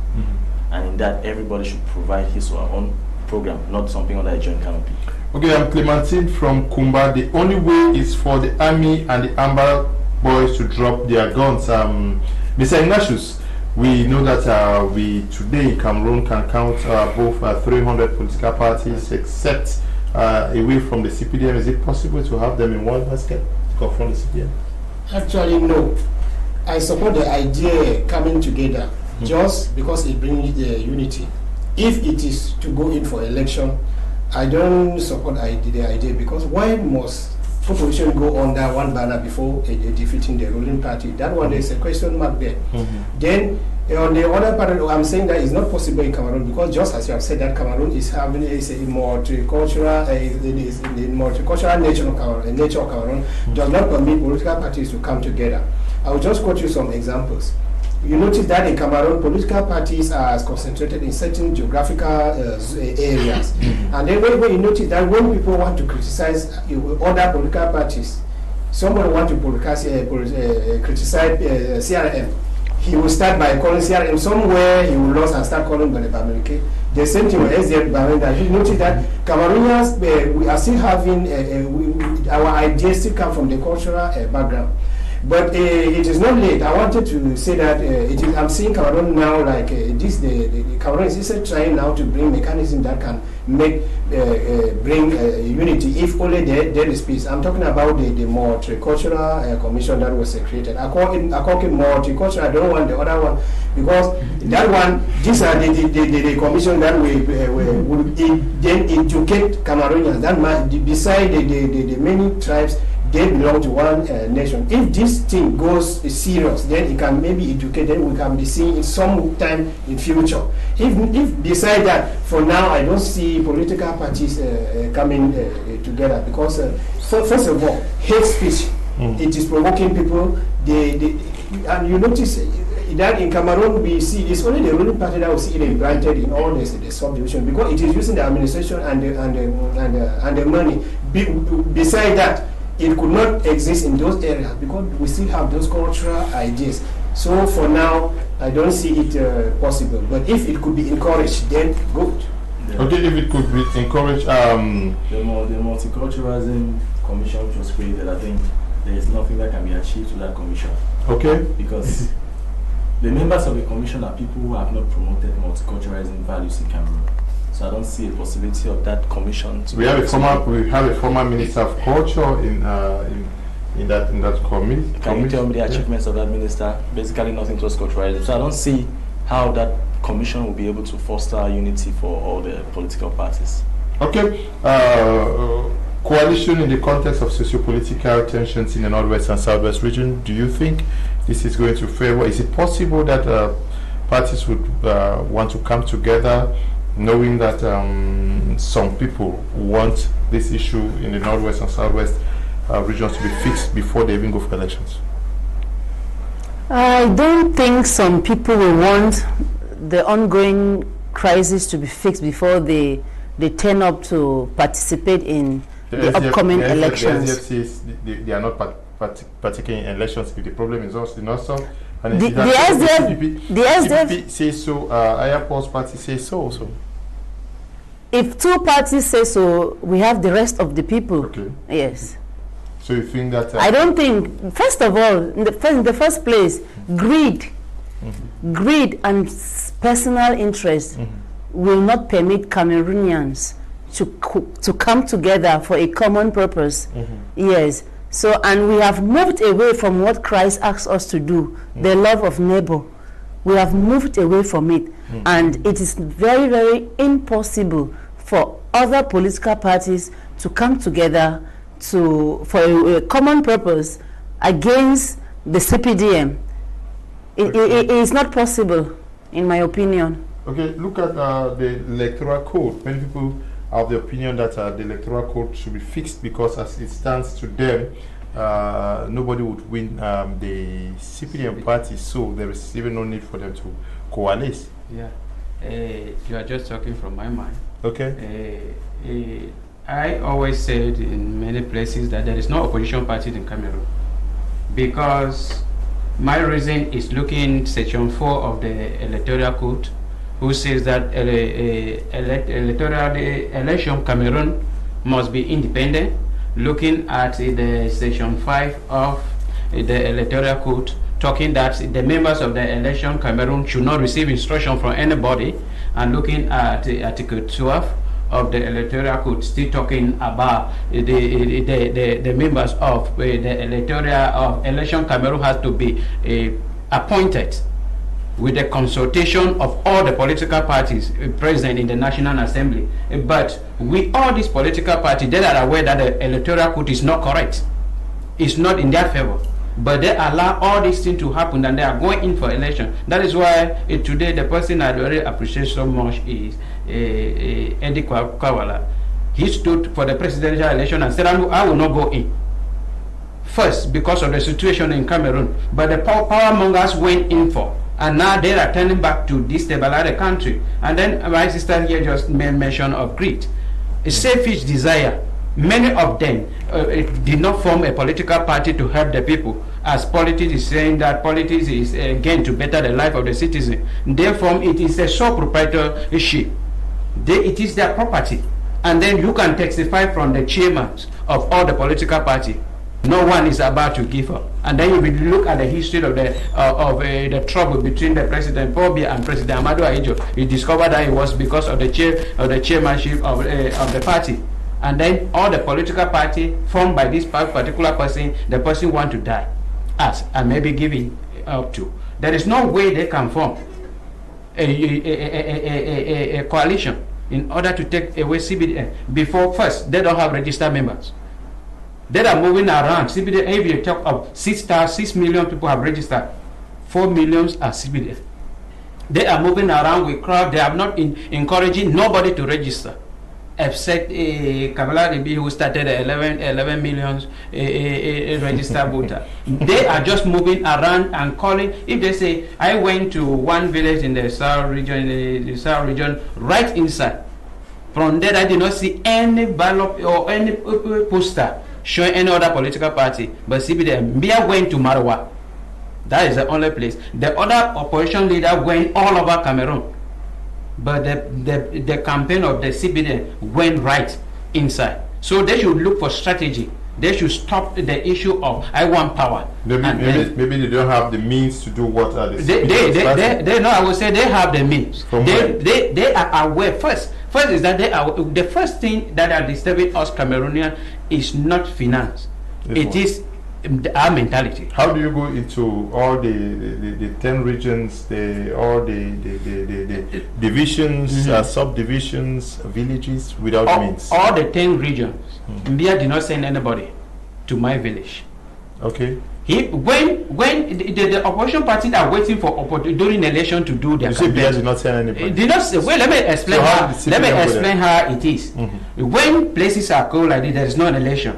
And in that, everybody should provide his or her own program, not something under a joint canopy. Okay, I'm Clementine from Kumba. The only way is for the army and the Amba boys to drop their guns. Mr. Ignatius, we know that we today in Cameroon can count both 300 political parties, except away from the CPDM. Is it possible to have them in one basket to confront the CPDM? Actually, no. I support the idea coming together just because it brings unity. If it is to go in for election, I don't support the idea, because why must population go under one banner before defeating the ruling party? That one, there's a question mark there. Then on the other part, I'm saying that it's not possible in Cameroon, because just as you have said that Cameroon is having a multicultural, the multicultural nature of Cameroon does not permit political parties to come together. I will just quote you some examples. You notice that in Cameroon, political parties are concentrated in certain geographical areas. And then when you notice that when people want to criticize other political parties, someone want to criticize CRM, he will start by calling CRM somewhere, he will lose and start calling Bamileke. The same thing with SDF Bamenda. You notice that Cameroonians, we are still having, our ideas still come from the cultural background. But it is not late. I wanted to say that I'm seeing Cameroon now like the Cameroon is trying now to bring mechanism that can make bring unity if only there is peace. I'm talking about the multicultural commission that was created. I call it multicultural. I don't want the other one, because that one, these are the commission that will then educate Cameroonians. That beside the many tribes, they belong to one nation. If this thing goes serious, then it can maybe educate, then we can be seeing it sometime in future. If beside that, for now, I don't see political parties coming together, because first of all, hate speech, it is provoking people. And you notice that in Cameroon, we see it's only the ruling party that will see it granted in all the subdivision, because it is using the administration and the money. Beside that, it could not exist in those areas, because we still have those cultural ideas. So for now, I don't see it possible. But if it could be encouraged, then good. Yeah. Okay, if it could be encouraged, the multiculturalism commission which was created, I think there is nothing that can be achieved through that commission. Okay. Because the members of the commission are people who have not promoted multiculturalism values in Cameroon. So I don't see a possibility of that commission. We have a former Minister of Culture in in that committee? Can you tell me the achievements of that minister? Basically, nothing to culturalism. So I don't see how that commission will be able to foster unity for all the political parties. Okay. Coalition in the context of socio-political tensions in the northwest and southwest region. Do you think this is going to favor? Is it possible that parties would want to come together, knowing that some people want this issue in the northwest and southwest regions to be fixed before they even go for elections? I don't think some people will want the ongoing crisis to be fixed before they turn up to participate in the upcoming elections. The SDF they are not participating in elections if the problem is also in North South. And The SDF says so, Ayapol's party says so also. If two parties say so, we have the rest of the people. Okay. Yes. So you think that... I don't think, first of all, in the first place, greed and personal interest will not permit Cameroonians to come together for a common purpose. Yes. So, and we have moved away from what Christ asks us to do, the love of neighbor. We have moved away from it. And it is very, very impossible for other political parties to come together for a common purpose against the CPDM. It is not possible, in my opinion. Okay, look at the electoral code. Many people have the opinion that the electoral code should be fixed because as it stands to them, nobody would win the CPDM party, so there is even no need for them to coalesce. Yeah, you are just talking from my mind. Okay. I always said in many places that there is no opposition party in Cameroon because my reason is looking section 4 of the electoral code, who says that election Cameroon must be independent. Looking at the section 5 of the electoral code, talking that the members of the election Cameroon should not receive instruction from anybody, and looking at the article 12 of the electoral code, still talking about the members of the electoral of election Cameroon has to be appointed with the consultation of all the political parties present in the National Assembly. But with all these political parties, they are aware that the electoral code is not correct. It's not in their favor. But they allow all these things to happen and they are going in for election. That is why today the person I really appreciate so much is Eddie Kawala. He stood for the presidential election and said, I will not go in. First, because of the situation in Cameroon. But the power mongers went in for. And now they are turning back to destabilize the country. And then my sister here just made mention of greed. A selfish desire. Many of them did not form a political party to help the people, as politics is saying that politics is again to better the life of the citizen. Therefore, it is a sole proprietorship. It is their property. And then you can testify from the chairman of all the political party. No one is about to give up. And then you will look at the history of the trouble between the President Paul Biya and President Amadou Ahidjo. You discover that it was because of the chairmanship of the party. And then all the political party formed by this particular person, the person want to die as and maybe giving up to. There is no way they can form a coalition in order to take away CBDN before first they don't have registered members. They are moving around. CBDN, if you talk of 6 million people have registered, 4 million are CBDN. They are moving around with crowd. They are not encouraging nobody to register, except Kabbalah Limbe, who started 11 million registered voter. They are just moving around and calling. If they say, I went to one village in the south region, right inside. From there, I did not see any ballot or any poster showing any other political party. But CBD Mbia went to Marwa. That is the only place. The other opposition leader went all over Cameroon. But the campaign of the CBD went right inside. So they should look for strategy. They should stop the issue of I want power. Maybe they don't have the means to do what are the they know. I would say they have the means. They are aware. First is that they are the first thing that are disturbing us Cameroonians is not finance. It is our mentality. How do you go into all the 10 regions, all the divisions, subdivisions, villages without means? All the 10 regions. Mbia did not send anybody to my village. Okay. When the opposition parties are waiting for during election to do their campaign, Bia did not send anybody. Did not say, well, let me explain how it is. When places are cold like this, there is no election.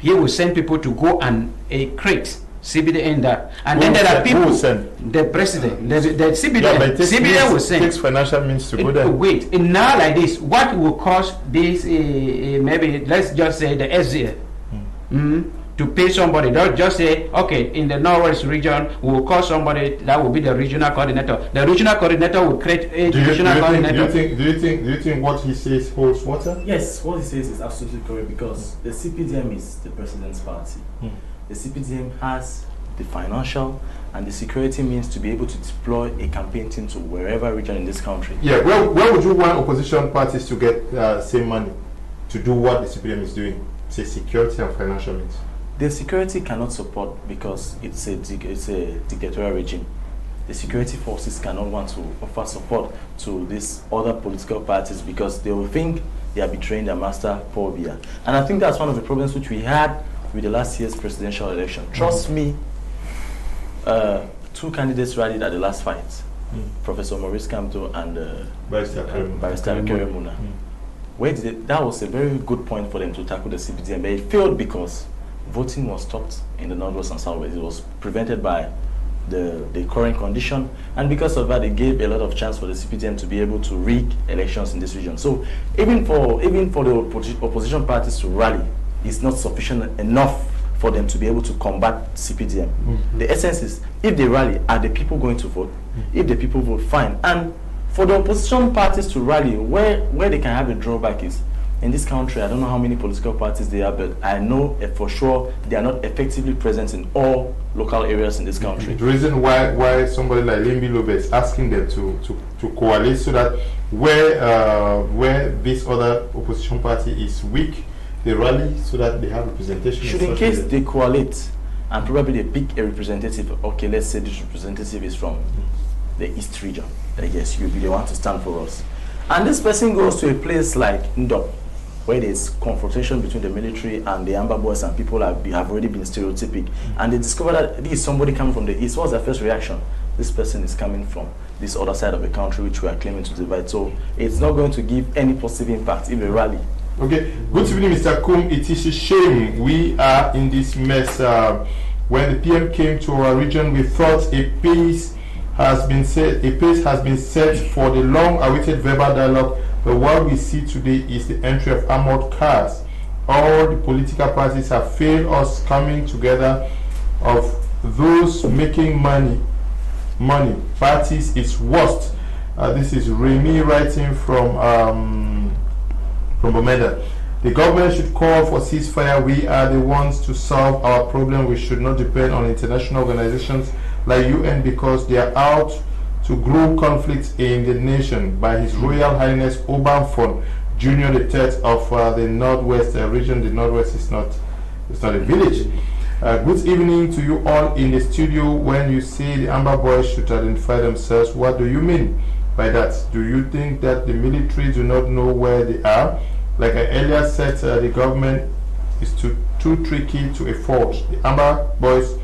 He will send people to go and create CBD in that, and then there are people. The president, the CBD will send. It takes financial means to go there. Wait, now like this, what will cost this? Maybe let's just say the SDA. To pay somebody, don't just say, okay, in the northwest region, will call somebody that will be the regional coordinator. The regional coordinator will create a regional coordinator. Do you think what he says holds water? Yes, what he says is absolutely correct, because the CPDM is the president's party. The CPDM has the financial and the security means to be able to deploy a campaign team to wherever region in this country. Yeah, where would you want opposition parties to get same money to do what the CPDM is doing? Say security and financial means. The security cannot support because it's a dictatorial regime. The security forces cannot want to offer support to these other political parties because they will think they are betraying their master, Paul Biya. And I think that's one of the problems which we had with the last year's presidential election. Trust me, 2 candidates rallied at the last fight, Professor Maurice Kamto and Barrister Keremuna. That was a very good point for them to tackle the CPDM, but it failed because voting was stopped in the northwest and southwest. It was prevented by the current condition, and because of that, it gave a lot of chance for the CPDM to be able to rig elections in this region. So even for the opposition parties to rally, it's not sufficient enough for them to be able to combat CPDM. The essence is, if they rally, are the people going to vote? If the people vote, fine. And for the opposition parties to rally, where they can have a drawback is, in this country, I don't know how many political parties there are, but I know for sure they are not effectively present in all local areas in this country. The reason why somebody like Limbe is asking them to coalesce so that where this other opposition party is weak, they rally so that they have representation. Should in case they coalesce and probably they pick a representative, okay, let's say this representative is from the East region, I guess they want to stand for us. And this person goes to a place like Ndop, where there's confrontation between the military and the Amber Boys, and people have already been stereotypic, and they discover that this is somebody coming from the East. What's their first reaction? This person is coming from this other side of the country, which we are claiming to divide. So it's not going to give any positive impact if they rally. Okay, good evening, Mr. Kum. It is a shame we are in this mess. When the PM came to our region, we thought a pace has been set for the long-awaited verbal dialogue. But what we see today is the entry of armored cars. All the political parties have failed us coming together. Of those making money parties is worst. This is Remy writing from Bomeda. The government should call for ceasefire. We are the ones to solve our problem. We should not depend on international organizations like UN because they are out to grow conflicts in the nation. By His Royal Highness Obanfon Junior III of the Northwest region. The Northwest is not a village. Good evening to you all in the studio. When you say the Amber Boys should identify themselves, what do you mean by that? Do you think that the military do not know where they are? Like I earlier said, the government is too tricky to enforce. The Amber Boys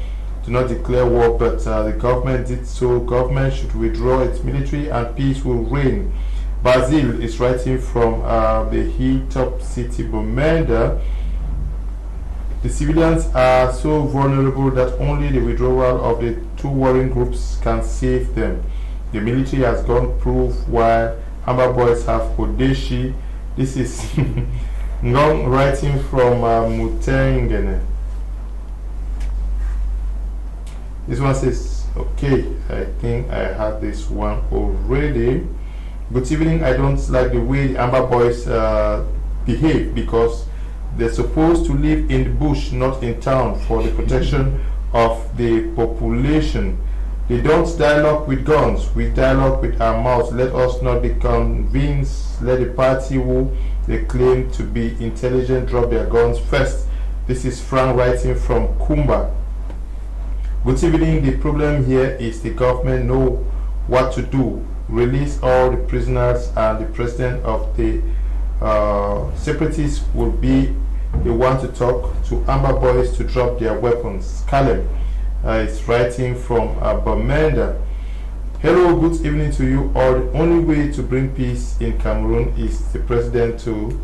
do not declare war, but the government did so. Government should withdraw its military and peace will reign. Basil is writing from the hilltop city Bomeda. The civilians are so vulnerable that only the withdrawal of the 2 warring groups can save them. The military has gone proof while Amber Boys have Odeshi. This is Ngong writing from Mutengene. This one says, okay, I think I had this one already. Good evening. I don't like the way the Amber Boys behave because they're supposed to live in the bush, not in town, for the protection of the population. They don't dialogue with guns, we dialogue with our mouths. Let us not be convinced. Let the party who they claim to be intelligent drop their guns first. This is Frank writing from Kumba. Good evening. The problem here is the government know what to do. Release all the prisoners, and the president of the separatists will be the one to talk to Amber boys to drop their weapons. Caleb is writing from Bamenda. Hello, good evening to you all. The only way to bring peace in Cameroon is the president to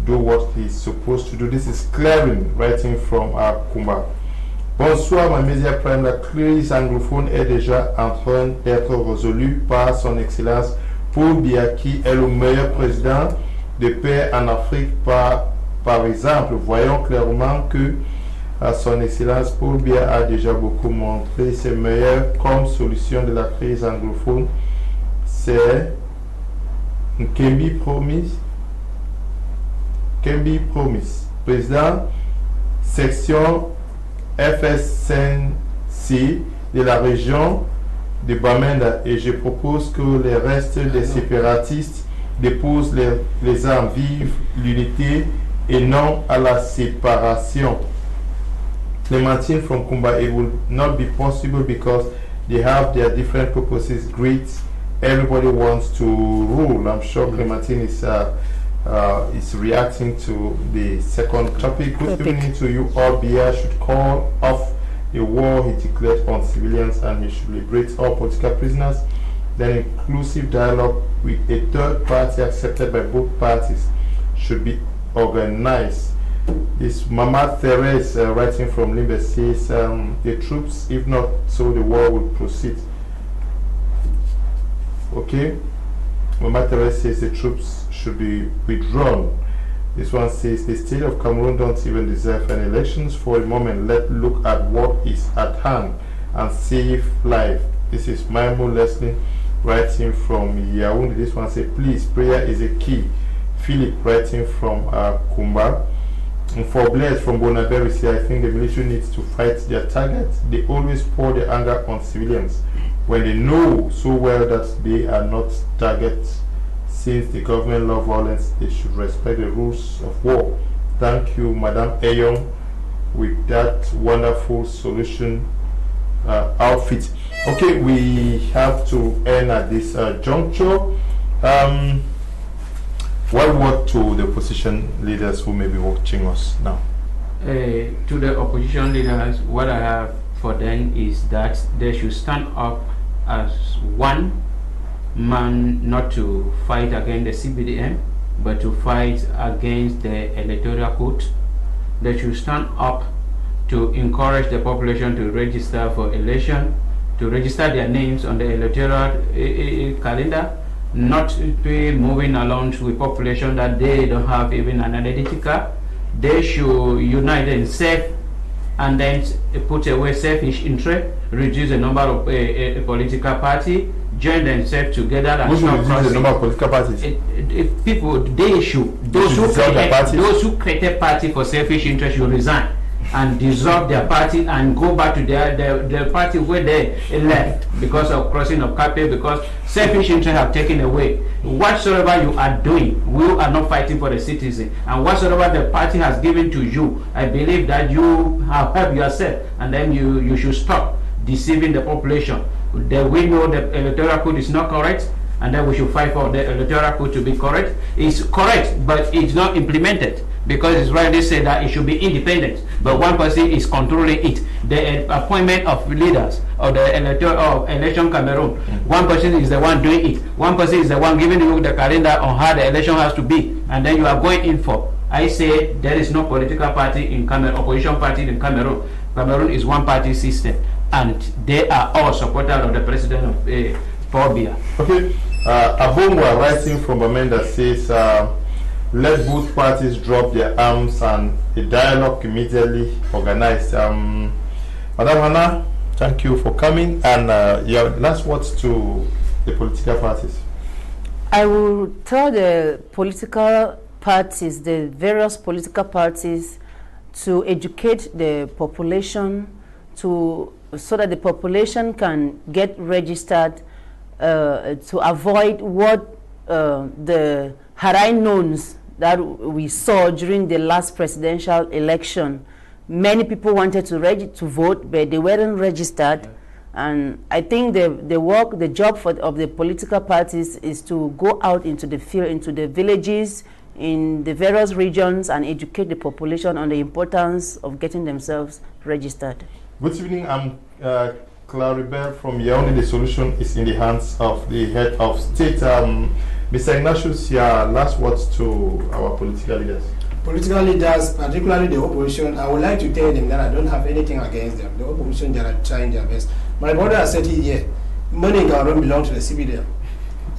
do what he's supposed to do. This is Clarin writing from Kumba. Bonsoir, ma média prime. La crise anglophone est déjà en train d'être résolue par son excellence Paul Biya, qui est le meilleur président de paix en Afrique. Par exemple, voyons clairement que son excellence Paul Biya a déjà beaucoup montré ses meilleurs comme solution de la crise anglophone. C'est Kembi Promise. Kembi Promise, président section FSNC de la région de Bamenda, et je propose que les restes des séparatistes déposent les armes, vive l'unité et non à la séparation. Clementine from Kumba, it will not be possible because they have their different purposes. Great, everybody wants to rule. I'm sure Clementine is reacting to the second topic. Good evening to you all. Biya should call off the war he declared on civilians, and he should liberate all political prisoners. Then inclusive dialogue with a third party accepted by both parties should be organized. This Mama Therese writing from Limbe says the troops, if not so, the war will proceed. Okay, Mama Therese says the troops should be withdrawn. This one says the state of Cameroon don't even deserve any elections for a moment. Let's look at what is at hand and save life. This is Maimo Leslie writing from Yaoundé. This one says please, prayer is a key. Philip writing from Kumba. And for Blaise from Bonaberi, say I think the military needs to fight their target. They always pour their anger on civilians when they know so well that they are not targets. Since the government love violence, they should respect the rules of war. Thank you, Madame Ayon, with that wonderful solution outfit. Okay, we have to end at this juncture. What word to the opposition leaders who may be watching us now? To the opposition leaders, what I have for them is that they should stand up as one man, not to fight against the CBDM, but to fight against the electoral code. They should stand up to encourage the population to register for election, to register their names on the electoral calendar, not be moving along with population that they don't have even an identity card. They should unite themselves and then put away selfish interest, reduce the number of political parties, join themselves together and stop crossing. The number of political parties? If people, they should, those who created party for selfish interest should resign and dissolve their party and go back to their party where they left because of crossing of capital, because selfish interests have taken away. Whatsoever you are doing, we are not fighting for the citizen, and whatsoever the party has given to you, I believe that you have helped yourself, and then you should stop deceiving the population. That we know the electoral code is not correct, and then we should fight for the electoral code to be correct. It's correct, but it's not implemented, because it's rightly said that it should be independent, but one person is controlling it. The appointment of leaders of the election Cameroon, one person is the one doing it. One person is the one giving you the calendar on how the election has to be, and then you are going in for. I say there is no political party in Cameroon, opposition party in Cameroon. Cameroon is one party system, and they are all supporters of the president of Paul Biya. Okay, Abongwa writing from Amanda says, let both parties drop their arms and a dialogue immediately organized. Madam Hannah, thank you for coming, and your last words to the political parties. I will tell the political parties, the various political parties, to educate the population so that the population can get registered to avoid what the harai knowns that we saw during the last presidential election. many people wanted to vote, but they weren't registered. And I think the job of the political parties is to go out into the field, into the villages, in the various regions, and educate the population on the importance of getting themselves registered. Good evening. I'm Claribel from Yaoundé. The solution is in the hands of the head of state. Mr. Ignatius, your last words to our political leaders. Political leaders, particularly the opposition, I would like to tell them that I don't have anything against them. The opposition, they are trying their best. My brother has said it here, money in Cameroon belongs to the CBDM.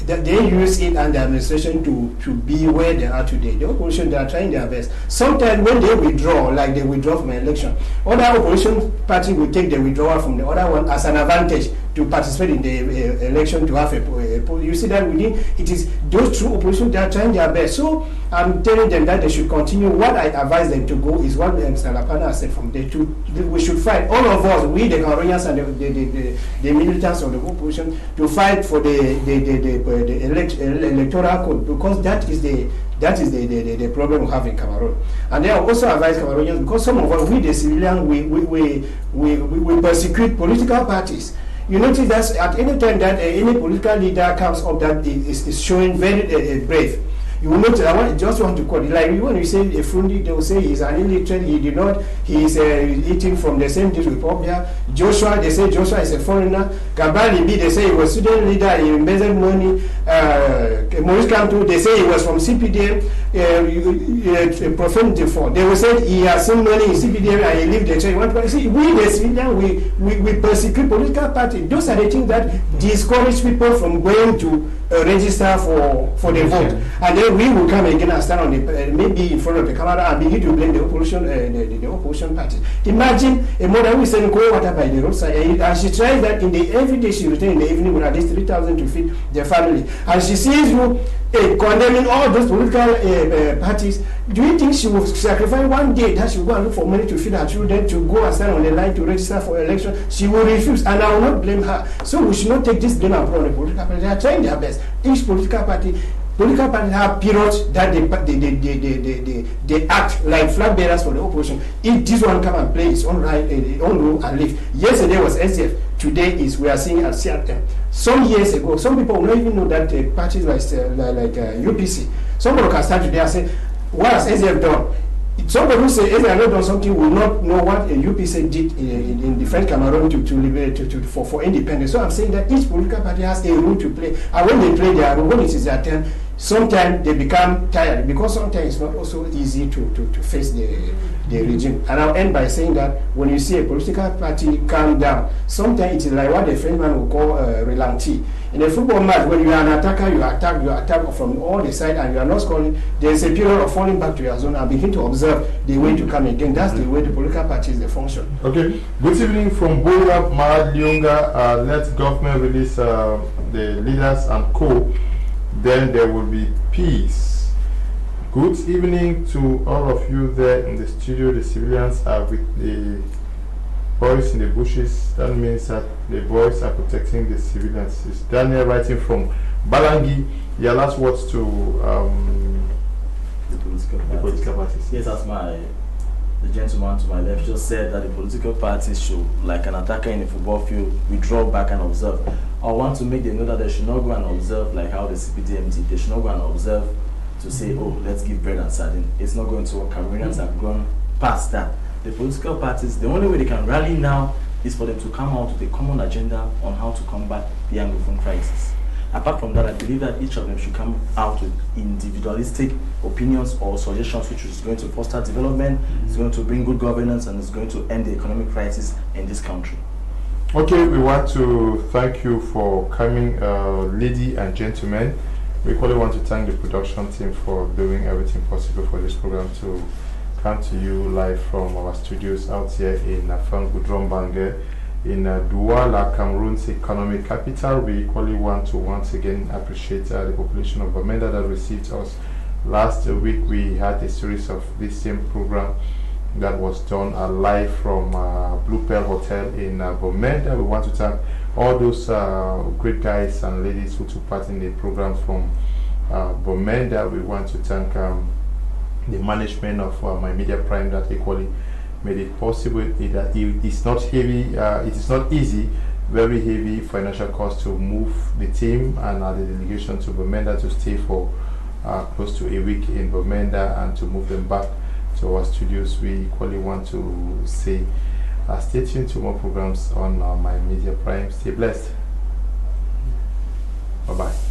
They use it and the administration to be where they are today. The opposition, they are trying their best. Sometimes when they withdraw, like they withdraw from an election, other opposition party will take the withdrawal from the other one as an advantage to participate in the election, to have a you see that within it is those true opposition, they are trying their best. So I'm telling them that they should continue. What I advise them to go is what Mr. Lapana said from there. We should fight, all of us, we the Cameroonians and the militants of the opposition, to fight for the electoral code, because that is the problem we have in Cameroon. And they also advise Cameroonians, because some of us, we the civilians, we persecute political parties. You notice that at any time that any political leader comes up that is showing very brave, you will notice, I just want to quote, like when you say a Fundi, they will say he's an illiterate, he is eating from the same dish with Popia. Joshua, they say Joshua is a foreigner. Gabali B, they say he was student leader, he embezzled money. Maurice Kamto, they say he was from CPDM, profanity for. They will say he has seen money in CPDM and he lived the church. See, we the civilian, we persecute political party. Those are the things that discourage people from going to register for the vote. And then we will come again and stand on the maybe in front of the camera and begin to blame the opposition, the opposition party. Imagine a mother who is selling cold water by the roadside, and she tries that every day she returns in the evening with at least 3,000 to feed their family, and she sees you condemning all those political parties. Do you think she will sacrifice one day that she will go and look for money to feed her children, to go and stand on the line to register for election? She will refuse, and I will not blame her. So we should not take this blame and put on the political party. They are trying their best. Each political parties have periods that they act like flag bearers for the opposition. If this one come and play its own right, own role and leave. Yesterday was SDF. Today we are seeing at CRM. Some years ago, some people will not even know that parties like UPC. Somebody can start today and say, what has SDF done? Somebody who says SDF has not done something will not know what a UPC did in the French Cameroon to liberate for independence. So I'm saying that each political party has a role to play, and when they play their role, when it is their turn, sometimes they become tired, because sometimes it's not also easy to face the regime. And I'll end by saying that when you see a political party calm down, sometimes it is like what the Frenchman will call relanti. In a football match, when you are an attacker, you attack from all the sides and you are not scoring, there is a period of falling back to your zone and begin to observe the way to come again. That's the way the political parties they function. Okay. Good evening from Boya, Marad Lyonga. Let government release the leaders and co. Then there will be peace. Good evening to all of you there in the studio. The civilians are with the boys in the bushes. That means that the boys are protecting the civilians. It's Daniel writing from Balangi. Your last words to the political parties. Yes, as the gentleman to my left just said, that the political parties should, like an attacker in a football field, withdraw back and observe. I want to make them know that they should not go and observe like how the CPDM did. They should not go and observe to say, oh, let's give bread and sardine. It's not going to work. Cameroonians have gone past that. The political parties, the only way they can rally now is for them to come out with a common agenda on how to combat the Anglophone crisis. Apart from that, I believe that each of them should come out with individualistic opinions or suggestions which is going to foster development, it's going to bring good governance, and it's going to end the economic crisis in this country. Okay, we want to thank you for coming, ladies and gentlemen. We equally want to thank the production team for doing everything possible for this program to come to you live from our studios out here in Goudron-Bangui, in Douala, Cameroon's economic capital. We equally want to once again appreciate the population of Bamenda that received us. Last week we had a series of this same program that was done live from Blue Pearl Hotel in Bamenda. We want to thank all those great guys and ladies who took part in the program from Bamenda. We want to thank the management of My Media Prime that equally made it possible. It is not heavy. It is not easy. Very heavy financial cost to move the team and the delegation to Bamenda to stay for close to a week in Bamenda and to move them back to our studios. We equally want to say stay tuned to more programs on My Media Prime. Stay blessed. Bye-bye.